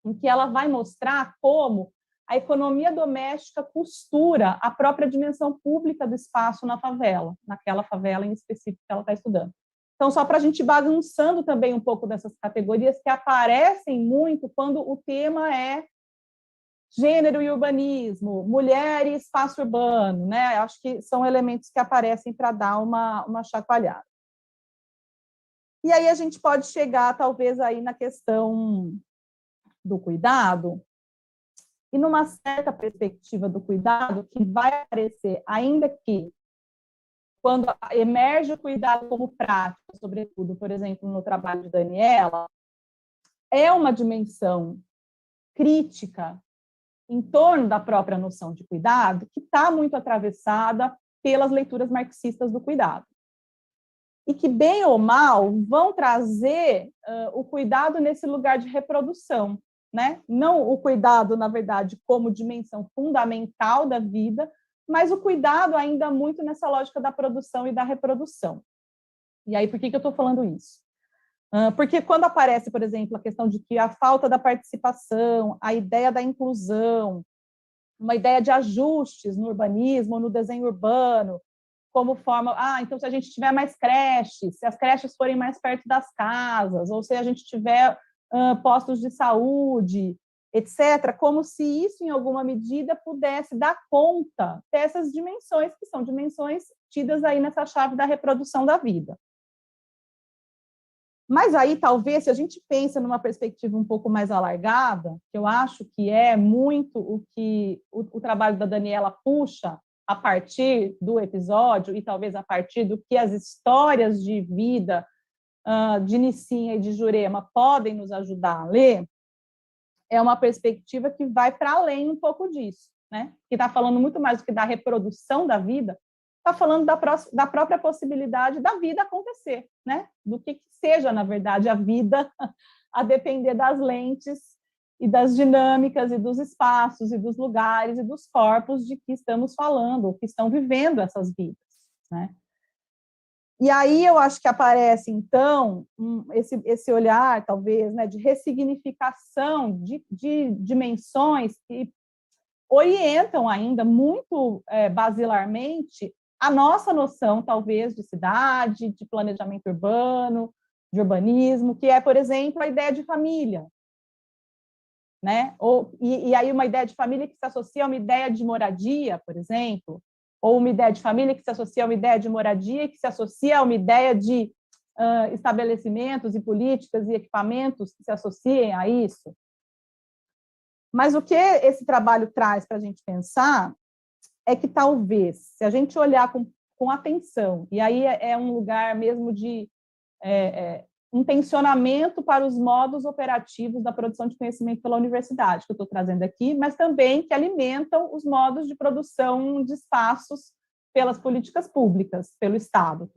em que ela vai mostrar como a economia doméstica costura a própria dimensão pública do espaço na favela, naquela favela em específico que ela está estudando. Então, só para a gente ir bagunçando também um pouco dessas categorias que aparecem muito quando o tema é gênero e urbanismo, mulher e espaço urbano, né? Acho que são elementos que aparecem para dar uma chacoalhada. E aí a gente pode chegar, talvez, aí na questão do cuidado, e numa certa perspectiva do cuidado que vai aparecer, ainda que quando emerge o cuidado como prática, sobretudo, por exemplo, no trabalho de Daniela, é uma dimensão crítica em torno da própria noção de cuidado, que está muito atravessada pelas leituras marxistas do cuidado. E que, bem ou mal, vão trazer o cuidado nesse lugar de reprodução, né? Não o cuidado, na verdade, como dimensão fundamental da vida, mas o cuidado ainda muito nessa lógica da produção e da reprodução. E aí, por que eu estou falando isso? Porque quando aparece, por exemplo, a questão de que a falta da participação, a ideia da inclusão, uma ideia de ajustes no urbanismo, no desenho urbano, como forma, então se a gente tiver mais creches, se as creches forem mais perto das casas, ou se a gente tiver postos de saúde, etc., como se isso, em alguma medida, pudesse dar conta dessas dimensões, que são dimensões tidas aí nessa chave da reprodução da vida. Mas aí, talvez, se a gente pensa numa perspectiva um pouco mais alargada, que eu acho que é muito o que o trabalho da Daniela puxa a partir do episódio, e talvez a partir do que as histórias de vida de Nicinha e de Jurema podem nos ajudar a ler, é uma perspectiva que vai para além um pouco disso, né? Que está falando muito mais do que da reprodução da vida, está falando da própria possibilidade da vida acontecer, né? Do que seja, na verdade, a vida, a depender das lentes e das dinâmicas e dos espaços e dos lugares e dos corpos de que estamos falando, ou que estão vivendo essas vidas, né? E aí eu acho que aparece, então, esse olhar, talvez, né, de ressignificação de dimensões que orientam ainda muito basilarmente a nossa noção, talvez, de cidade, de planejamento urbano, de urbanismo, que é, por exemplo, a ideia de família, né? E aí uma ideia de família que se associa a uma ideia de moradia, por exemplo, ou uma ideia de família que se associa a uma ideia de moradia, que se associa a uma ideia de estabelecimentos e políticas e equipamentos que se associem a isso. Mas o que esse trabalho traz para a gente pensar é que talvez, se a gente olhar com atenção, e aí é um lugar mesmo de intencionamento para os modos operativos da produção de conhecimento pela universidade, que eu estou trazendo aqui, mas também que alimentam os modos de produção de espaços pelas políticas públicas, pelo Estado.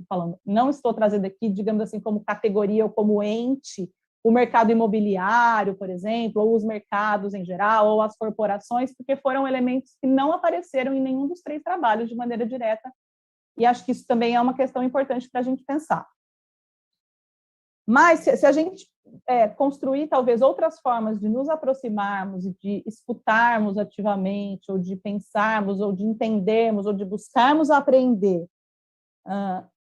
Não estou trazendo aqui, digamos assim, como categoria ou como ente, o mercado imobiliário, por exemplo, ou os mercados em geral, ou as corporações, porque foram elementos que não apareceram em nenhum dos 3 trabalhos de maneira direta, e acho que isso também é uma questão importante para a gente pensar. Mas, se a gente construir, talvez, outras formas de nos aproximarmos e de escutarmos ativamente, ou de pensarmos, ou de entendermos, ou de buscarmos aprender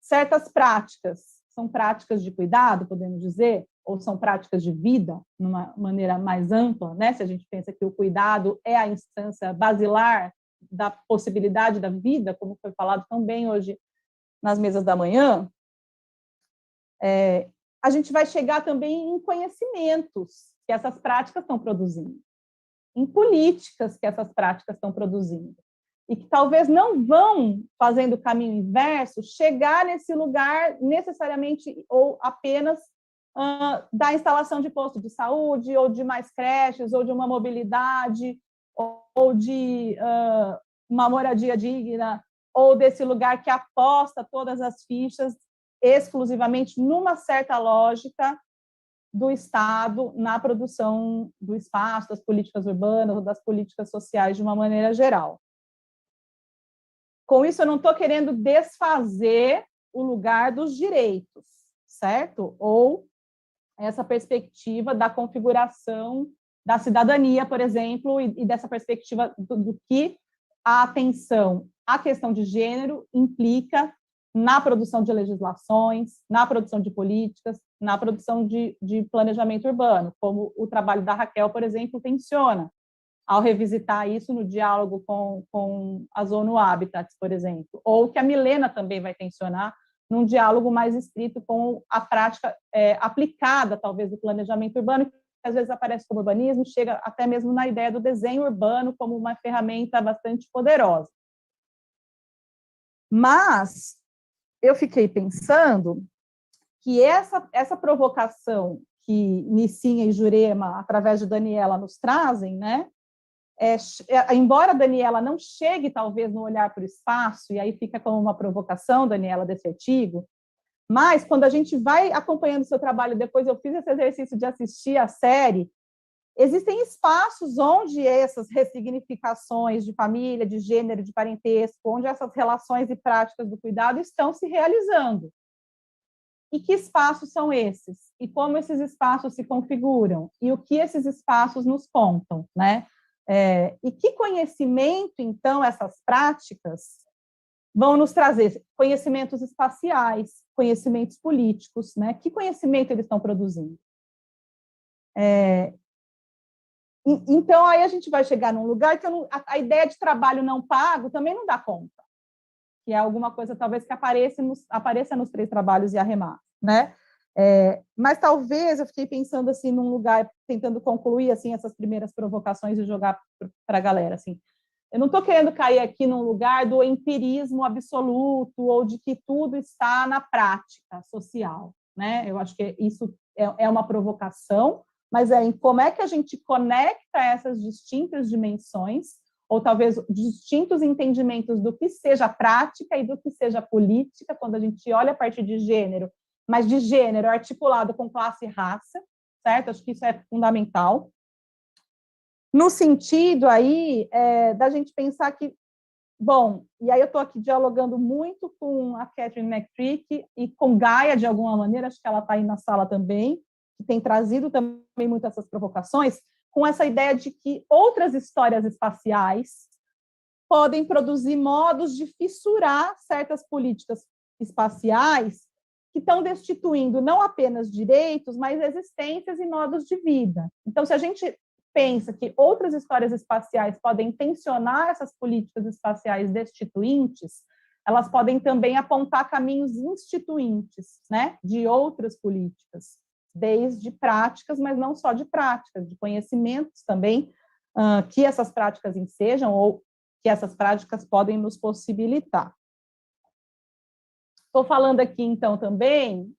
certas práticas, são práticas de cuidado, podemos dizer, ou são práticas de vida, de uma maneira mais ampla, né? Se a gente pensa que o cuidado é a instância basilar da possibilidade da vida, como foi falado tão bem hoje nas mesas da manhã, a gente vai chegar também em conhecimentos que essas práticas estão produzindo, em políticas que essas práticas estão produzindo, e que talvez não vão, fazendo o caminho inverso, chegar nesse lugar necessariamente ou apenas da instalação de posto de saúde, ou de mais creches, ou de uma mobilidade, ou de uma moradia digna, ou desse lugar que aposta todas as fichas exclusivamente numa certa lógica do Estado na produção do espaço, das políticas urbanas ou das políticas sociais de uma maneira geral. Com isso, eu não estou querendo desfazer o lugar dos direitos, certo? Ou essa perspectiva da configuração da cidadania, por exemplo, e dessa perspectiva do que a atenção à questão de gênero implica na produção de legislações, na produção de políticas, na produção de planejamento urbano, como o trabalho da Raquel, por exemplo, tenciona, ao revisitar isso no diálogo com as ONU Habitats, por exemplo, ou que a Milena também vai tensionar num diálogo mais estrito com a prática aplicada, talvez, do planejamento urbano, que às vezes aparece como urbanismo, chega até mesmo na ideia do desenho urbano como uma ferramenta bastante poderosa. Mas eu fiquei pensando que essa provocação que Nicinha e Jurema, através de Daniela, nos trazem, né? Embora Daniela não chegue, talvez, no olhar para o espaço, e aí fica como uma provocação, Daniela, desse artigo, mas quando a gente vai acompanhando o seu trabalho, depois eu fiz esse exercício de assistir a série, existem espaços onde essas ressignificações de família, de gênero, de parentesco, onde essas relações e práticas do cuidado estão se realizando. E que espaços são esses? E como esses espaços se configuram? E o que esses espaços nos contam, né? E que conhecimento, então, essas práticas vão nos trazer? Conhecimentos espaciais, conhecimentos políticos, né? Que conhecimento eles estão produzindo? Então, aí a gente vai chegar num lugar que a ideia de trabalho não pago também não dá conta, que é alguma coisa, talvez, que apareça nos 3 trabalhos e arremata, né? Mas talvez eu fiquei pensando assim num lugar, tentando concluir assim essas primeiras provocações e jogar para a galera assim. Eu não estou querendo cair aqui num lugar do empirismo absoluto ou de que tudo está na prática social, né? Eu acho que isso é uma provocação, mas em como é que a gente conecta essas distintas dimensões, ou talvez distintos entendimentos do que seja prática e do que seja política, quando a gente olha a partir de gênero, mas de gênero articulado com classe e raça, certo? Acho que isso é fundamental. No sentido aí da gente pensar que, bom, e aí eu estou aqui dialogando muito com a Catherine McCrick e com Gaia, de alguma maneira, acho que ela está aí na sala também, que tem trazido também muitas essas provocações, com essa ideia de que outras histórias espaciais podem produzir modos de fissurar certas políticas espaciais que estão destituindo não apenas direitos, mas existências e modos de vida. Então, se a gente pensa que outras histórias espaciais podem tensionar essas políticas espaciais destituintes, elas podem também apontar caminhos instituintes, né, de outras políticas, desde práticas, mas não só de práticas, de conhecimentos também, que essas práticas ensejam ou que essas práticas podem nos possibilitar. Estou falando aqui, então, também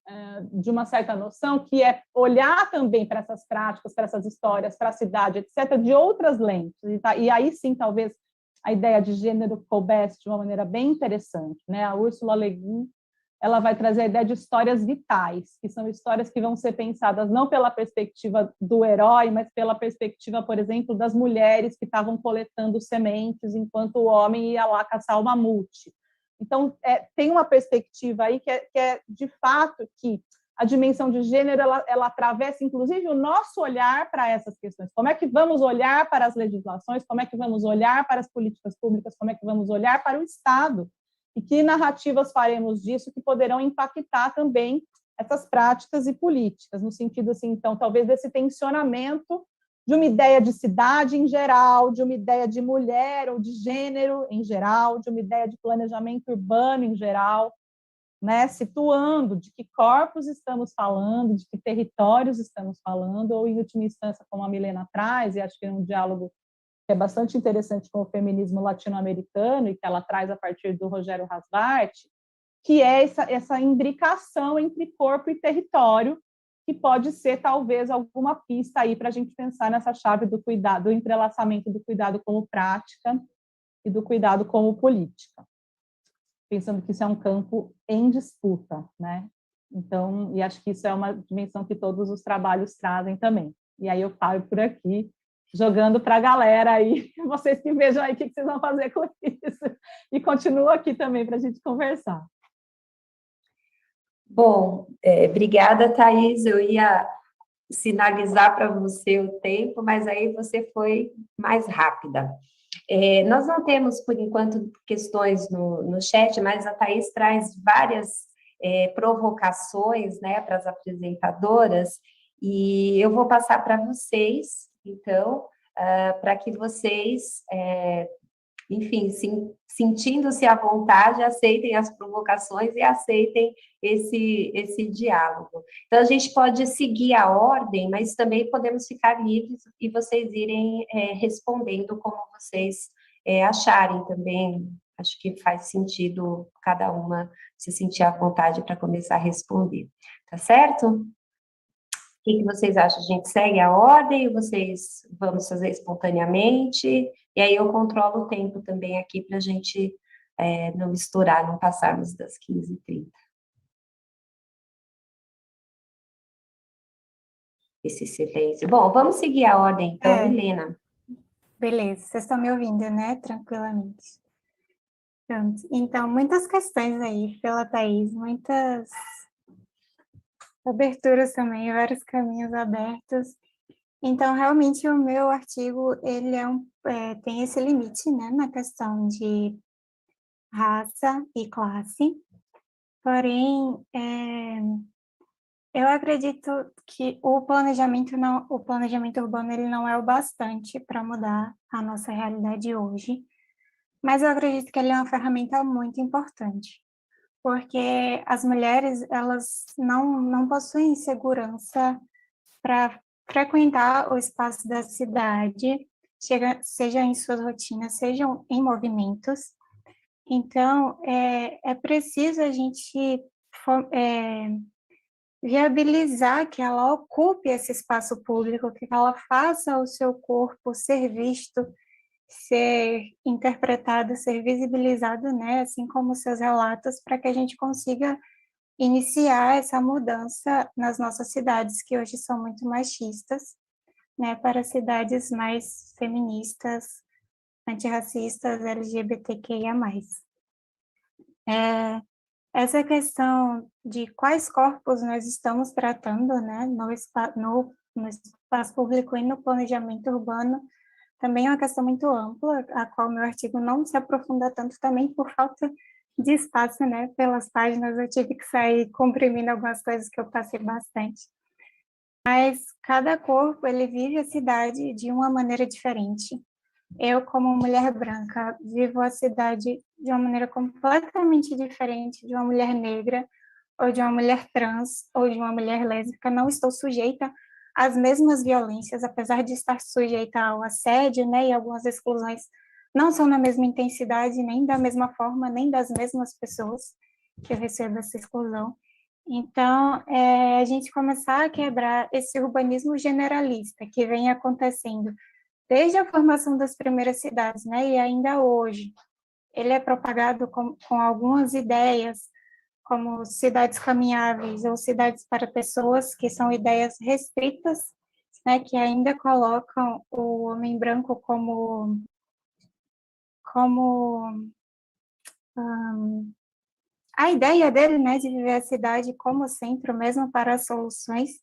de uma certa noção que é olhar também para essas práticas, para essas histórias, para a cidade, etc., de outras lentes. E aí, sim, talvez a ideia de gênero coubesse de uma maneira bem interessante, né? A Ursula Le Guin, ela vai trazer a ideia de histórias vitais, que são histórias que vão ser pensadas não pela perspectiva do herói, mas pela perspectiva, por exemplo, das mulheres que estavam coletando sementes enquanto o homem ia lá caçar o mamute. Então, tem uma perspectiva aí que é de fato que a dimensão de gênero ela atravessa, inclusive, o nosso olhar para essas questões. Como é que vamos olhar para as legislações? Como é que vamos olhar para as políticas públicas? Como é que vamos olhar para o Estado? E que narrativas faremos disso que poderão impactar também essas práticas e políticas, no sentido, assim, então, talvez desse tensionamento de uma ideia de cidade em geral, de uma ideia de mulher ou de gênero em geral, de uma ideia de planejamento urbano em geral, né, situando de que corpos estamos falando, de que territórios estamos falando, ou, em última instância, como a Milena traz, e acho que é um diálogo que é bastante interessante com o feminismo latino-americano, e que ela traz a partir do Rogério Hasbart, que é essa imbricação entre corpo e território, que pode ser, talvez, alguma pista aí para a gente pensar nessa chave do cuidado, do entrelaçamento do cuidado como prática e do cuidado como política. Pensando que isso é um campo em disputa, né? Então, e acho que isso é uma dimensão que todos os trabalhos trazem também. E aí eu paro por aqui, jogando para a galera aí, vocês que vejam aí o que vocês vão fazer com isso. E continuo aqui também para a gente conversar. Bom, obrigada, Thaís. Eu ia sinalizar para você o tempo, mas aí você foi mais rápida. Nós não temos, por enquanto, questões no chat, mas a Thaís traz várias provocações, né, para as apresentadoras, e eu vou passar para vocês, então, para que vocês, enfim, sentindo-se à vontade, aceitem as provocações e aceitem esse diálogo. Então, a gente pode seguir a ordem, mas também podemos ficar livres e vocês irem respondendo como vocês acharem também. Acho que faz sentido cada uma se sentir à vontade para começar a responder. Tá certo? O que vocês acham? A gente segue a ordem ou vocês vamos fazer espontaneamente? E aí eu controlo o tempo também aqui para a gente não misturar, não passarmos das 15h30. esse silêncio. Bom, vamos seguir a ordem, então, Milena. Beleza, vocês estão me ouvindo, né? Tranquilamente. Pronto. Então, muitas questões aí pela Thaís, muitas aberturas também, vários caminhos abertos. Então, realmente, o meu artigo, ele tem esse limite, né, na questão de raça e classe, porém, eu acredito que o planejamento urbano, ele não é o bastante para mudar a nossa realidade hoje, mas eu acredito que ele é uma ferramenta muito importante, porque as mulheres, elas não possuem segurança para frequentar o espaço da cidade, seja em suas rotinas, sejam em movimentos. Então, é preciso a gente viabilizar que ela ocupe esse espaço público, que ela faça o seu corpo ser visto, ser interpretado, ser visibilizado, né, assim como seus relatos, para que a gente consiga iniciar essa mudança nas nossas cidades, que hoje são muito machistas, né, para cidades mais feministas, antirracistas, LGBTQIA+. Essa questão de quais corpos nós estamos tratando, né, no espaço público e no planejamento urbano, também é uma questão muito ampla, a qual meu artigo não se aprofunda tanto também por falta de espaço, né, pelas páginas eu tive que sair comprimindo algumas coisas que eu passei bastante. Mas cada corpo, ele vive a cidade de uma maneira diferente. Eu, como mulher branca, vivo a cidade de uma maneira completamente diferente de uma mulher negra, ou de uma mulher trans, ou de uma mulher lésbica. Não estou sujeita às mesmas violências, apesar de estar sujeita ao assédio, né, e algumas exclusões. Não são na mesma intensidade, nem da mesma forma, nem das mesmas pessoas que eu recebo essa exclusão. Então, a gente começar a quebrar esse urbanismo generalista que vem acontecendo desde a formação das primeiras cidades, né, e ainda hoje. Ele é propagado com algumas ideias, como cidades caminháveis ou cidades para pessoas, que são ideias restritas, né, que ainda colocam o homem branco como a ideia dele, né, de viver a cidade como centro mesmo para as soluções.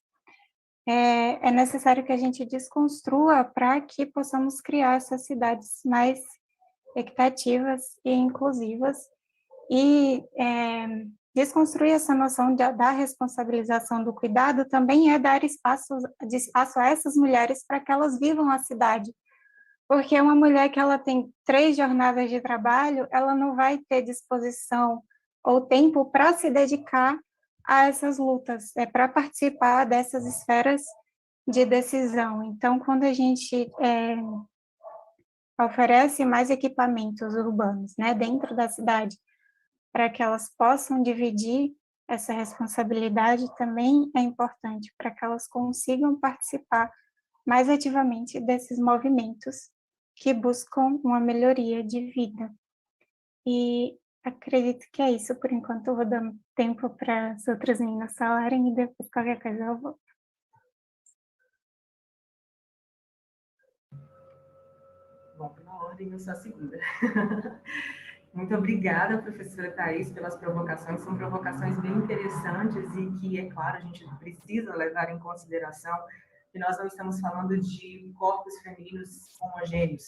É necessário que a gente desconstrua para que possamos criar essas cidades mais equitativas e inclusivas e desconstruir essa noção da responsabilização do cuidado também é dar espaço a essas mulheres para que elas vivam a cidade. Porque uma mulher que ela tem 3 jornadas de trabalho, ela não vai ter disposição ou tempo para se dedicar a essas lutas, para participar dessas esferas de decisão. Então, quando a gente oferece mais equipamentos urbanos, né, dentro da cidade, para que elas possam dividir essa responsabilidade, também é importante para que elas consigam participar mais ativamente desses movimentos que buscam uma melhoria de vida. E acredito que é isso, por enquanto eu vou dar tempo para as outras meninas falarem e depois qualquer coisa eu volto. Bom, pela ordem, eu sou a segunda. Muito obrigada, professora Thaís, pelas provocações. São provocações bem interessantes e que, é claro, a gente precisa levar em consideração que nós não estamos falando de corpos femininos homogêneos.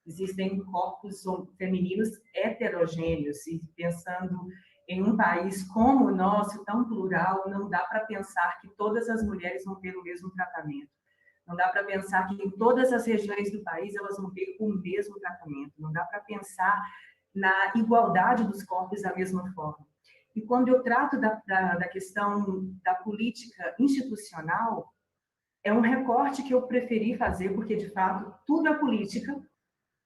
Existem corpos femininos heterogêneos e pensando em um país como o nosso, tão plural, não dá para pensar que todas as mulheres vão ter o mesmo tratamento. Não dá para pensar que em todas as regiões do país elas vão ter o mesmo tratamento. Não dá para pensar na igualdade dos corpos da mesma forma. E quando eu trato da questão da política institucional, é um recorte que eu preferi fazer, porque, de fato, tudo é política,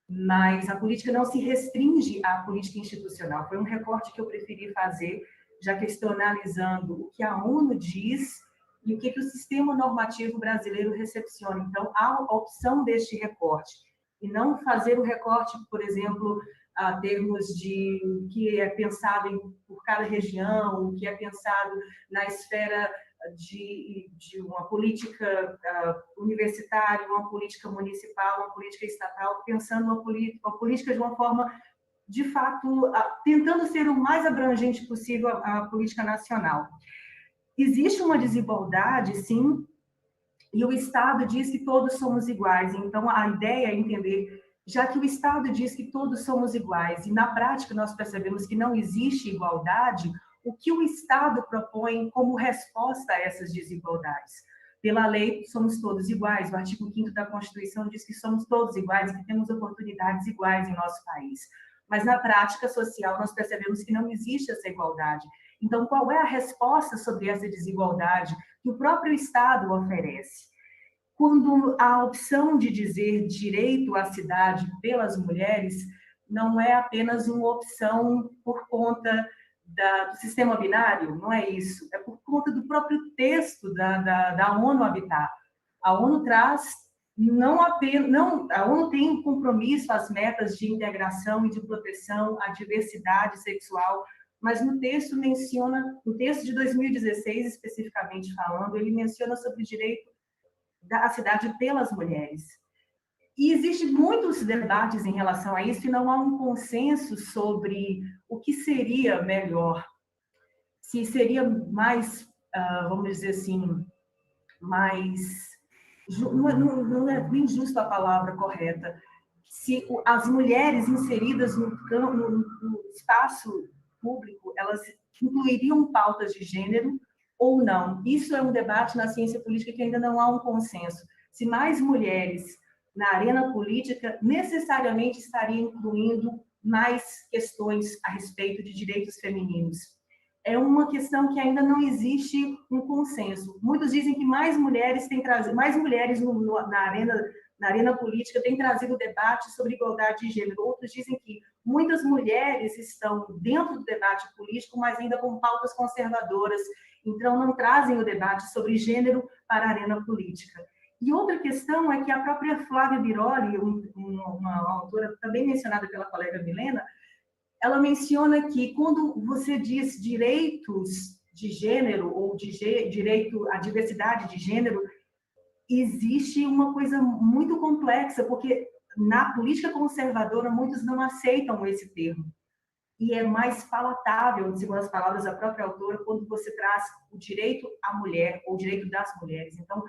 mas a política não se restringe à política institucional. Foi um recorte que eu preferi fazer, já que estou analisando o que a ONU diz e o que o sistema normativo brasileiro recepciona. Então, há a opção deste recorte, e não fazer o recorte, por exemplo, a termos de o que é pensado por cada região, o que é pensado na esfera de uma política universitária, uma política municipal, uma política estatal, pensando uma política de uma forma, de fato, tentando ser o mais abrangente possível a política nacional. Existe uma desigualdade, sim, e o Estado diz que todos somos iguais. Então, a ideia é entender, já que o Estado diz que todos somos iguais, e na prática nós percebemos que não existe igualdade, o que o Estado propõe como resposta a essas desigualdades? Pela lei, somos todos iguais. O artigo 5º da Constituição diz que somos todos iguais, que temos oportunidades iguais em nosso país. Mas na prática social, nós percebemos que não existe essa igualdade. Então, qual é a resposta sobre essa desigualdade que o próprio Estado oferece? Quando a opção de dizer direito à cidade pelas mulheres não é apenas uma opção por conta do sistema binário, não é isso, é por conta do próprio texto da ONU Habitat. A ONU traz, a ONU tem um compromisso às metas de integração e de proteção à diversidade sexual, mas no texto de 2016, especificamente falando, ele menciona sobre o direito da cidade pelas mulheres. E existem muitos debates em relação a isso e não há um consenso sobre o que seria melhor. Se seria mais, vamos dizer assim, mais... Não é bem justa a palavra correta. Se as mulheres inseridas no espaço público, elas incluiriam pautas de gênero ou não. Isso é um debate na ciência política que ainda não há um consenso. Se mais mulheres na arena política, necessariamente estaria incluindo mais questões a respeito de direitos femininos. É uma questão que ainda não existe um consenso. Muitos dizem que mais mulheres na arena política têm trazido o debate sobre igualdade de gênero. Outros dizem que muitas mulheres estão dentro do debate político, mas ainda com pautas conservadoras, então não trazem o debate sobre gênero para a arena política. E outra questão é que a própria Flávia Biroli, uma autora também mencionada pela colega Milena, ela menciona que quando você diz direitos de gênero ou direito à diversidade de gênero, existe uma coisa muito complexa, porque na política conservadora muitos não aceitam esse termo. E é mais palatável, segundo as palavras da própria autora, quando você traz o direito à mulher, ou o direito das mulheres. Então,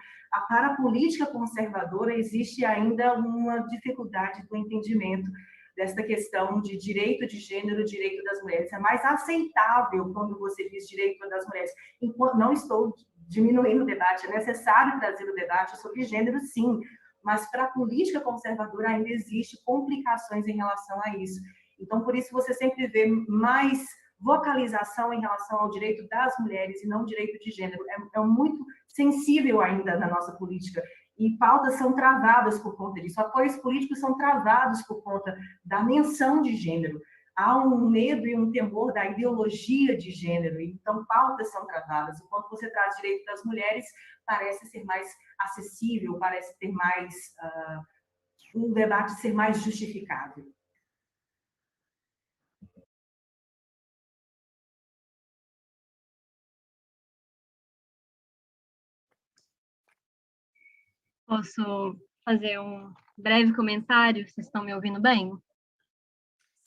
para a política conservadora, existe ainda uma dificuldade do entendimento desta questão de direito de gênero, direito das mulheres. É mais aceitável quando você diz direito das mulheres. Enquanto não estou diminuindo o debate, é necessário trazer o debate sobre gênero, sim, mas para a política conservadora ainda existe complicações em relação a isso. Então, por isso, você sempre vê mais vocalização em relação ao direito das mulheres e não direito de gênero. É muito sensível ainda na nossa política. E pautas são travadas por conta disso. Apoios políticos são travados por conta da menção de gênero. Há um medo e um temor da ideologia de gênero. Então, pautas são travadas. Enquanto você traz direito das mulheres, parece ser mais acessível, parece ter mais... um debate ser mais justificável. Posso fazer um breve comentário? Vocês estão me ouvindo bem?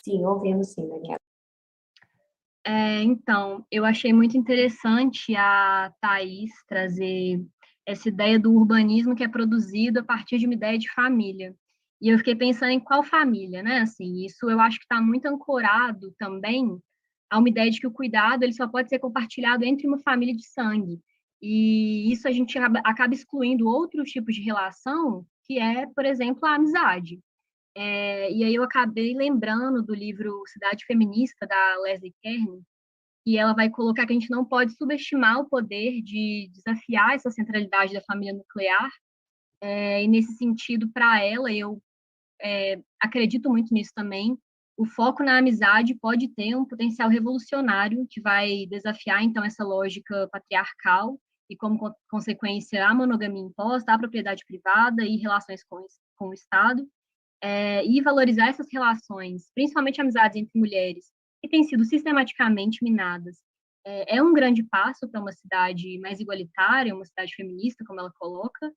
Sim, ouvimos sim, Daniela. Então, eu achei muito interessante a Thaís trazer essa ideia do urbanismo que é produzido a partir de uma ideia de família. E eu fiquei pensando em qual família, né? Assim, isso eu acho que está muito ancorado também a uma ideia de que o cuidado ele só pode ser compartilhado entre uma família de sangue. E isso a gente acaba excluindo outros tipos de relação, que é, por exemplo, a amizade. E aí eu acabei lembrando do livro Cidade Feminista, da Leslie Kearney, e ela vai colocar que a gente não pode subestimar o poder de desafiar essa centralidade da família nuclear, e nesse sentido, para ela, eu acredito muito nisso também, o foco na amizade pode ter um potencial revolucionário que vai desafiar, então, essa lógica patriarcal e, como consequência, a monogamia imposta, a propriedade privada e relações com o Estado, e valorizar essas relações, principalmente amizades entre mulheres, que têm sido sistematicamente minadas. é um grande passo para uma cidade mais igualitária, uma cidade feminista, como ela coloca,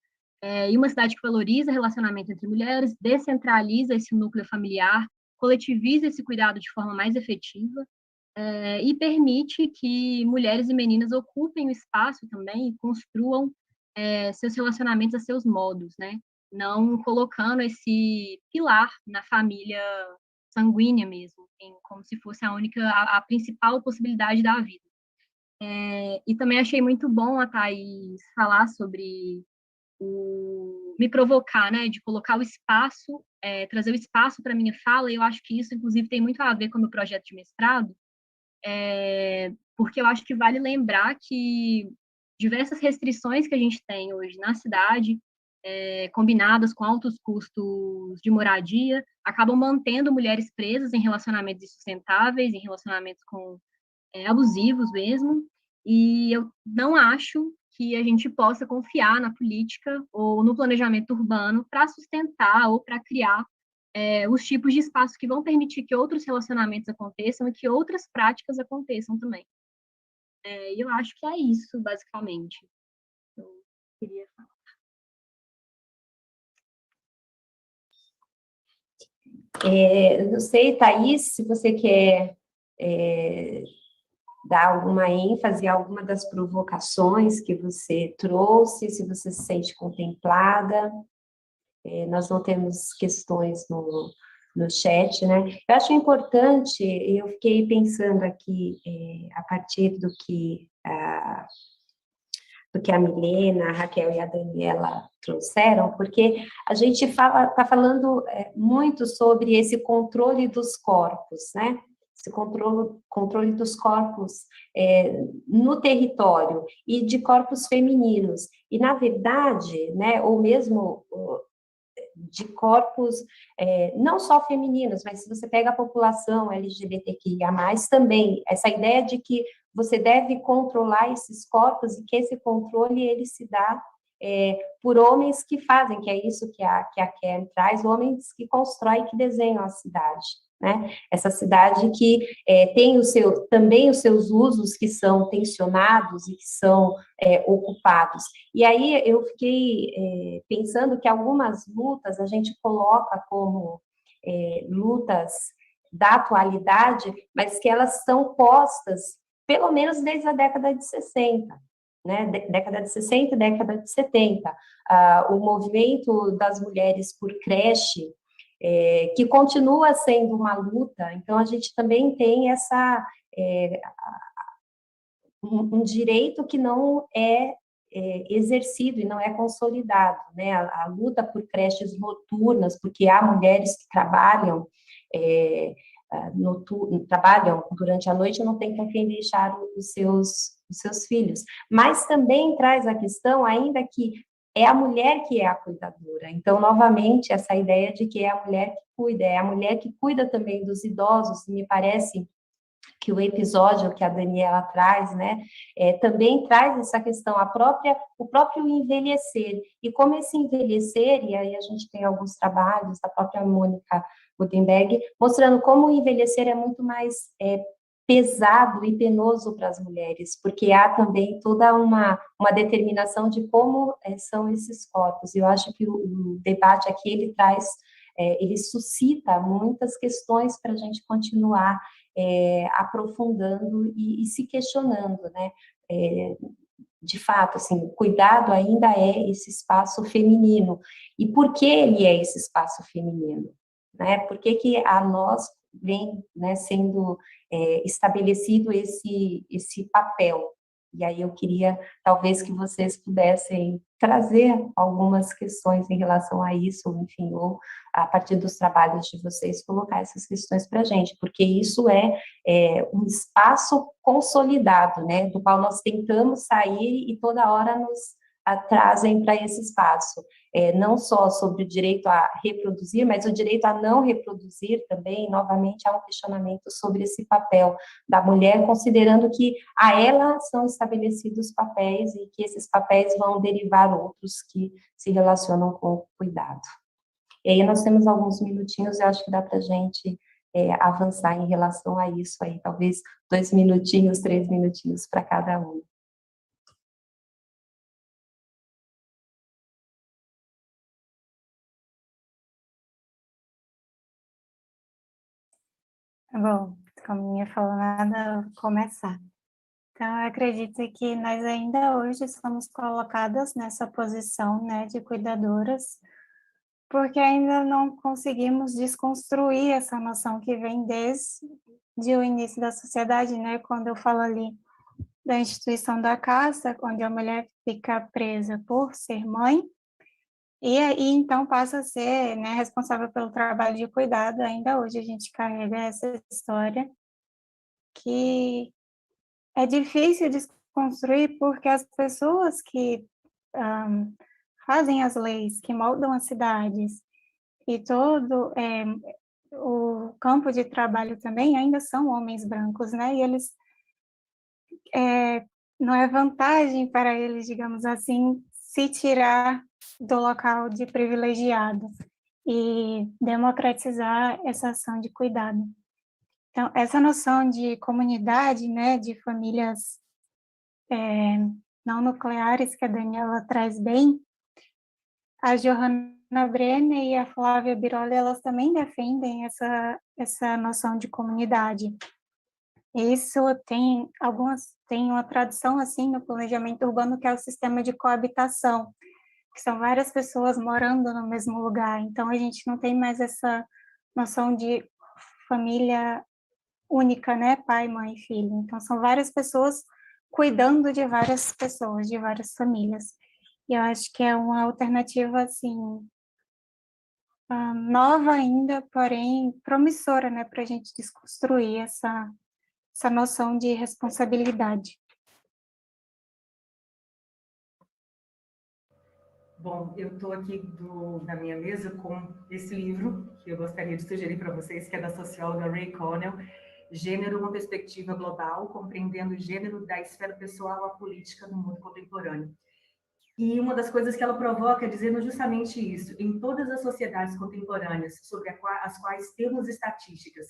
e uma cidade que valoriza relacionamento entre mulheres, descentraliza esse núcleo familiar, coletiviza esse cuidado de forma mais efetiva, e permite que mulheres e meninas ocupem o espaço também e construam seus relacionamentos a seus modos, né? Não colocando esse pilar na família sanguínea mesmo, como se fosse a principal possibilidade da vida. E também achei muito bom a Thaís falar sobre me provocar, né, de colocar o espaço, trazer o espaço para a minha fala, e eu acho que isso, inclusive, tem muito a ver com o meu projeto de mestrado, porque eu acho que vale lembrar que diversas restrições que a gente tem hoje na cidade, combinadas com altos custos de moradia, acabam mantendo mulheres presas em relacionamentos insustentáveis, em relacionamentos abusivos mesmo, e eu não acho que a gente possa confiar na política ou no planejamento urbano para sustentar ou para criar os tipos de espaços que vão permitir que outros relacionamentos aconteçam e que outras práticas aconteçam também. E eu acho que é isso, basicamente. Eu queria falar. Não sei, Thaís, se você quer dar alguma ênfase a alguma das provocações que você trouxe, se você se sente contemplada. Nós não temos questões no chat, né? Eu acho importante, eu fiquei pensando aqui, a partir do que a Milena, a Raquel e a Daniela trouxeram, porque a gente está falando muito sobre esse controle dos corpos, né? Esse controle dos corpos no território e de corpos femininos. E, na verdade, né, ou mesmo de corpos não só femininos, mas se você pega a população LGBTQIA+, também, essa ideia de que você deve controlar esses corpos e que esse controle ele se dá por homens que fazem, que é isso que a Karen traz, homens que constroem, que desenham a cidade, né? Essa cidade que tem também os seus usos que são tensionados e que são ocupados. E aí eu fiquei pensando que algumas lutas a gente coloca como lutas da atualidade, mas que elas são postas pelo menos desde a década de 60, né? Década de 60 e década de 70. O movimento das mulheres por creche, que continua sendo uma luta, então a gente também tem um direito que não é exercido e não é consolidado, né? A luta por creches noturnas, porque há mulheres que trabalham trabalham durante a noite e não tem com quem deixar os seus filhos. Mas também traz a questão, ainda que é a mulher que é a cuidadora. Então, novamente, essa ideia de que é a mulher que cuida, é a mulher que cuida também dos idosos, me parece que o episódio que a Daniela traz, né, também traz essa questão, o próprio envelhecer, e como esse envelhecer, e aí a gente tem alguns trabalhos da própria Mônica Gutenberg, mostrando como o envelhecer é muito mais pesado e penoso para as mulheres, porque há também toda uma determinação de como são esses corpos. Eu acho que o debate aqui, ele suscita muitas questões para a gente continuar aprofundando e se questionando, né? De fato, assim, o cuidado ainda é esse espaço feminino. E por que ele é esse espaço feminino? Né? Por que a nós vem, né, sendo estabelecido esse papel? E aí eu queria, talvez, que vocês pudessem trazer algumas questões em relação a isso, enfim, ou a partir dos trabalhos de vocês, colocar essas questões para a gente, porque isso é um espaço consolidado, né, do qual nós tentamos sair e toda hora nos trazem para esse espaço. Não só sobre o direito a reproduzir, mas o direito a não reproduzir também, novamente, há um questionamento sobre esse papel da mulher, considerando que a ela são estabelecidos papéis e que esses papéis vão derivar outros que se relacionam com o cuidado. E aí nós temos alguns minutinhos, eu acho que dá para a gente avançar em relação a isso aí, talvez 2 minutinhos, 3 minutinhos para cada um. Bom, como ninguém falou nada, eu vou começar. Então, eu acredito que nós ainda hoje somos colocadas nessa posição, né, de cuidadoras, porque ainda não conseguimos desconstruir essa noção que vem desde o início da sociedade, né, quando eu falo ali da instituição da casa, onde a mulher fica presa por ser mãe, e aí então passa a ser, né, responsável pelo trabalho de cuidado. Ainda hoje a gente carrega essa história que é difícil desconstruir, porque as pessoas que fazem as leis, que moldam as cidades, e todo o campo de trabalho também ainda são homens brancos, né? E eles não é vantagem para eles, digamos assim, se tirar do local de privilegiado e democratizar essa ação de cuidado. Então, essa noção de comunidade, né, de famílias não nucleares que a Daniela traz bem, a Johanna Brenner e a Flávia Biroli, elas também defendem essa noção de comunidade. Isso tem uma tradução assim no planejamento urbano, que é o sistema de coabitação, que são várias pessoas morando no mesmo lugar. Então a gente não tem mais essa noção de família única, né, pai, mãe, filho. Então são várias pessoas cuidando de várias pessoas, de várias famílias. E eu acho que é uma alternativa assim nova ainda, porém promissora, né, para a gente desconstruir essa noção de responsabilidade. Bom, eu estou aqui na minha mesa com esse livro que eu gostaria de sugerir para vocês, que é da socióloga Ray Connell, Gênero, uma perspectiva global, compreendendo o gênero da esfera pessoal à política no mundo contemporâneo. E uma das coisas que ela provoca é dizendo justamente isso. Em todas as sociedades contemporâneas sobre as quais temos estatísticas,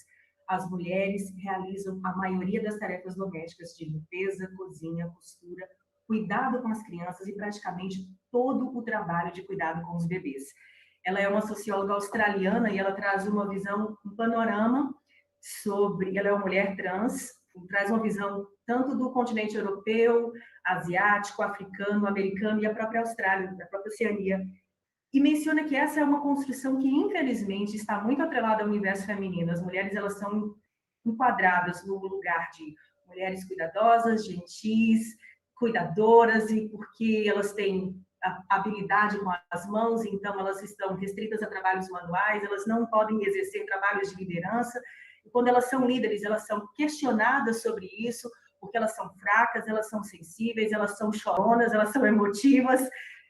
as mulheres realizam a maioria das tarefas domésticas de limpeza, cozinha, costura, cuidado com as crianças e praticamente todo o trabalho de cuidado com os bebês. Ela é uma socióloga australiana e ela traz uma visão, um panorama sobre... Ela é uma mulher trans, traz uma visão tanto do continente europeu, asiático, africano, americano e a própria Austrália, a própria Oceania. E menciona que essa é uma construção que, infelizmente, está muito atrelada ao universo feminino. As mulheres, elas são enquadradas no lugar de mulheres cuidadosas, gentis, cuidadoras, e porque elas têm habilidade com as mãos, então elas estão restritas a trabalhos manuais, elas não podem exercer trabalhos de liderança. E quando elas são líderes, elas são questionadas sobre isso, porque elas são fracas, elas são sensíveis, elas são choronas, elas são emotivas,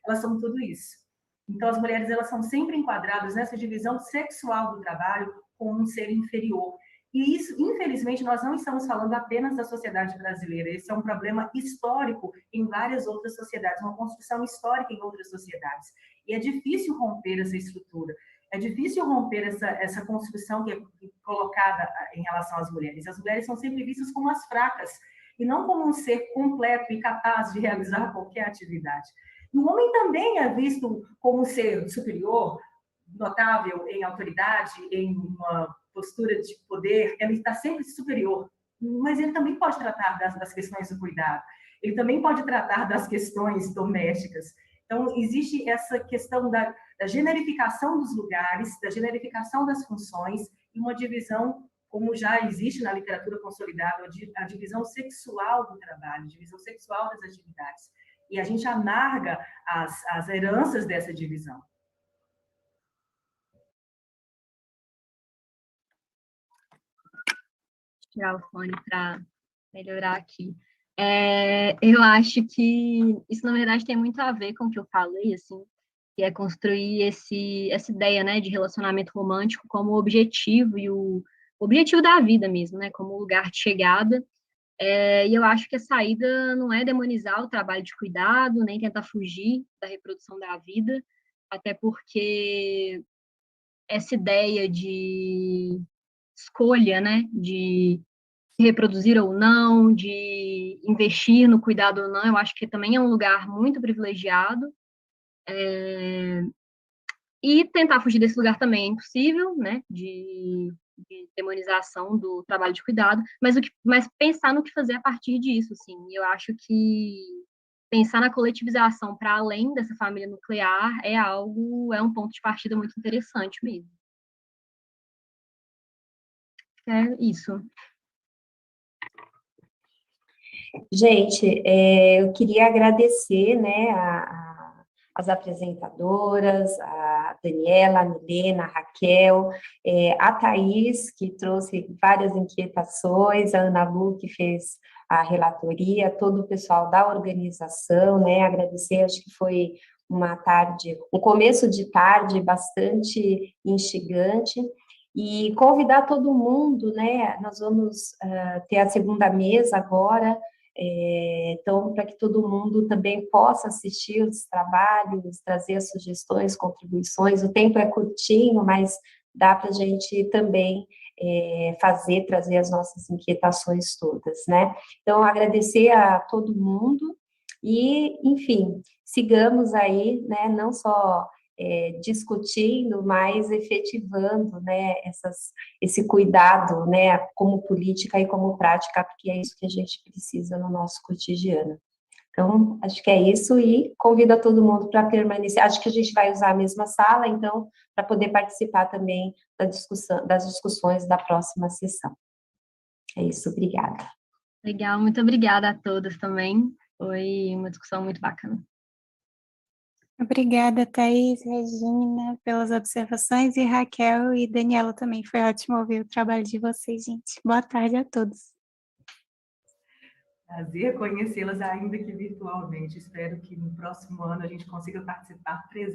elas são tudo isso. Então, as mulheres, elas são sempre enquadradas nessa divisão sexual do trabalho como um ser inferior. E isso, infelizmente, nós não estamos falando apenas da sociedade brasileira. Esse é um problema histórico em várias outras sociedades, uma construção histórica em outras sociedades. E é difícil romper essa estrutura. É difícil romper essa construção que é colocada em relação às mulheres. As mulheres são sempre vistas como as fracas, e não como um ser completo e capaz de realizar qualquer atividade. E o homem também é visto como um ser superior, notável em autoridade, em uma postura de poder, ele está sempre superior, mas ele também pode tratar das questões do cuidado, ele também pode tratar das questões domésticas. Então, existe essa questão da generificação dos lugares, da generificação das funções, e uma divisão, como já existe na literatura consolidada, a divisão sexual do trabalho, a divisão sexual das atividades. E a gente amarga as heranças dessa divisão. Tirar o fone para melhorar aqui. Eu acho que isso, na verdade, tem muito a ver com o que eu falei, assim, que é construir essa ideia, né, de relacionamento romântico como objetivo, e o objetivo da vida mesmo, né, como lugar de chegada. E eu acho que a saída não é demonizar o trabalho de cuidado, nem tentar fugir da reprodução da vida, até porque essa ideia de escolha, né, de se reproduzir ou não, de investir no cuidado ou não, eu acho que também é um lugar muito privilegiado, e tentar fugir desse lugar também é impossível, né, de demonização do trabalho de cuidado, mas pensar no que fazer a partir disso, assim, eu acho que pensar na coletivização para além dessa família nuclear é um ponto de partida muito interessante mesmo. É isso. Gente, eu queria agradecer, né, as apresentadoras, a Daniela, a Milena, a Raquel, a Thaís, que trouxe várias inquietações, a Ana Lu, que fez a relatoria, todo o pessoal da organização, né, agradecer, acho que foi um começo de tarde bastante instigante, e convidar todo mundo, né, nós vamos ter a segunda mesa agora, então, para que todo mundo também possa assistir os trabalhos, trazer as sugestões, contribuições, o tempo é curtinho, mas dá para a gente também trazer as nossas inquietações todas, né? Então, agradecer a todo mundo e, enfim, sigamos aí, né, não só discutindo, mas efetivando, né, esse cuidado, né, como política e como prática, porque é isso que a gente precisa no nosso cotidiano. Então, acho que é isso, e convido a todo mundo para permanecer. Acho que a gente vai usar a mesma sala, então, para poder participar também das discussões da próxima sessão. É isso, obrigada. Legal, muito obrigada a todas também. Foi uma discussão muito bacana. Obrigada, Thaís, Regina, pelas observações, e Raquel e Daniela também. Foi ótimo ouvir o trabalho de vocês, gente. Boa tarde a todos. Prazer conhecê-las, ainda que virtualmente. Espero que no próximo ano a gente consiga participar presencialmente.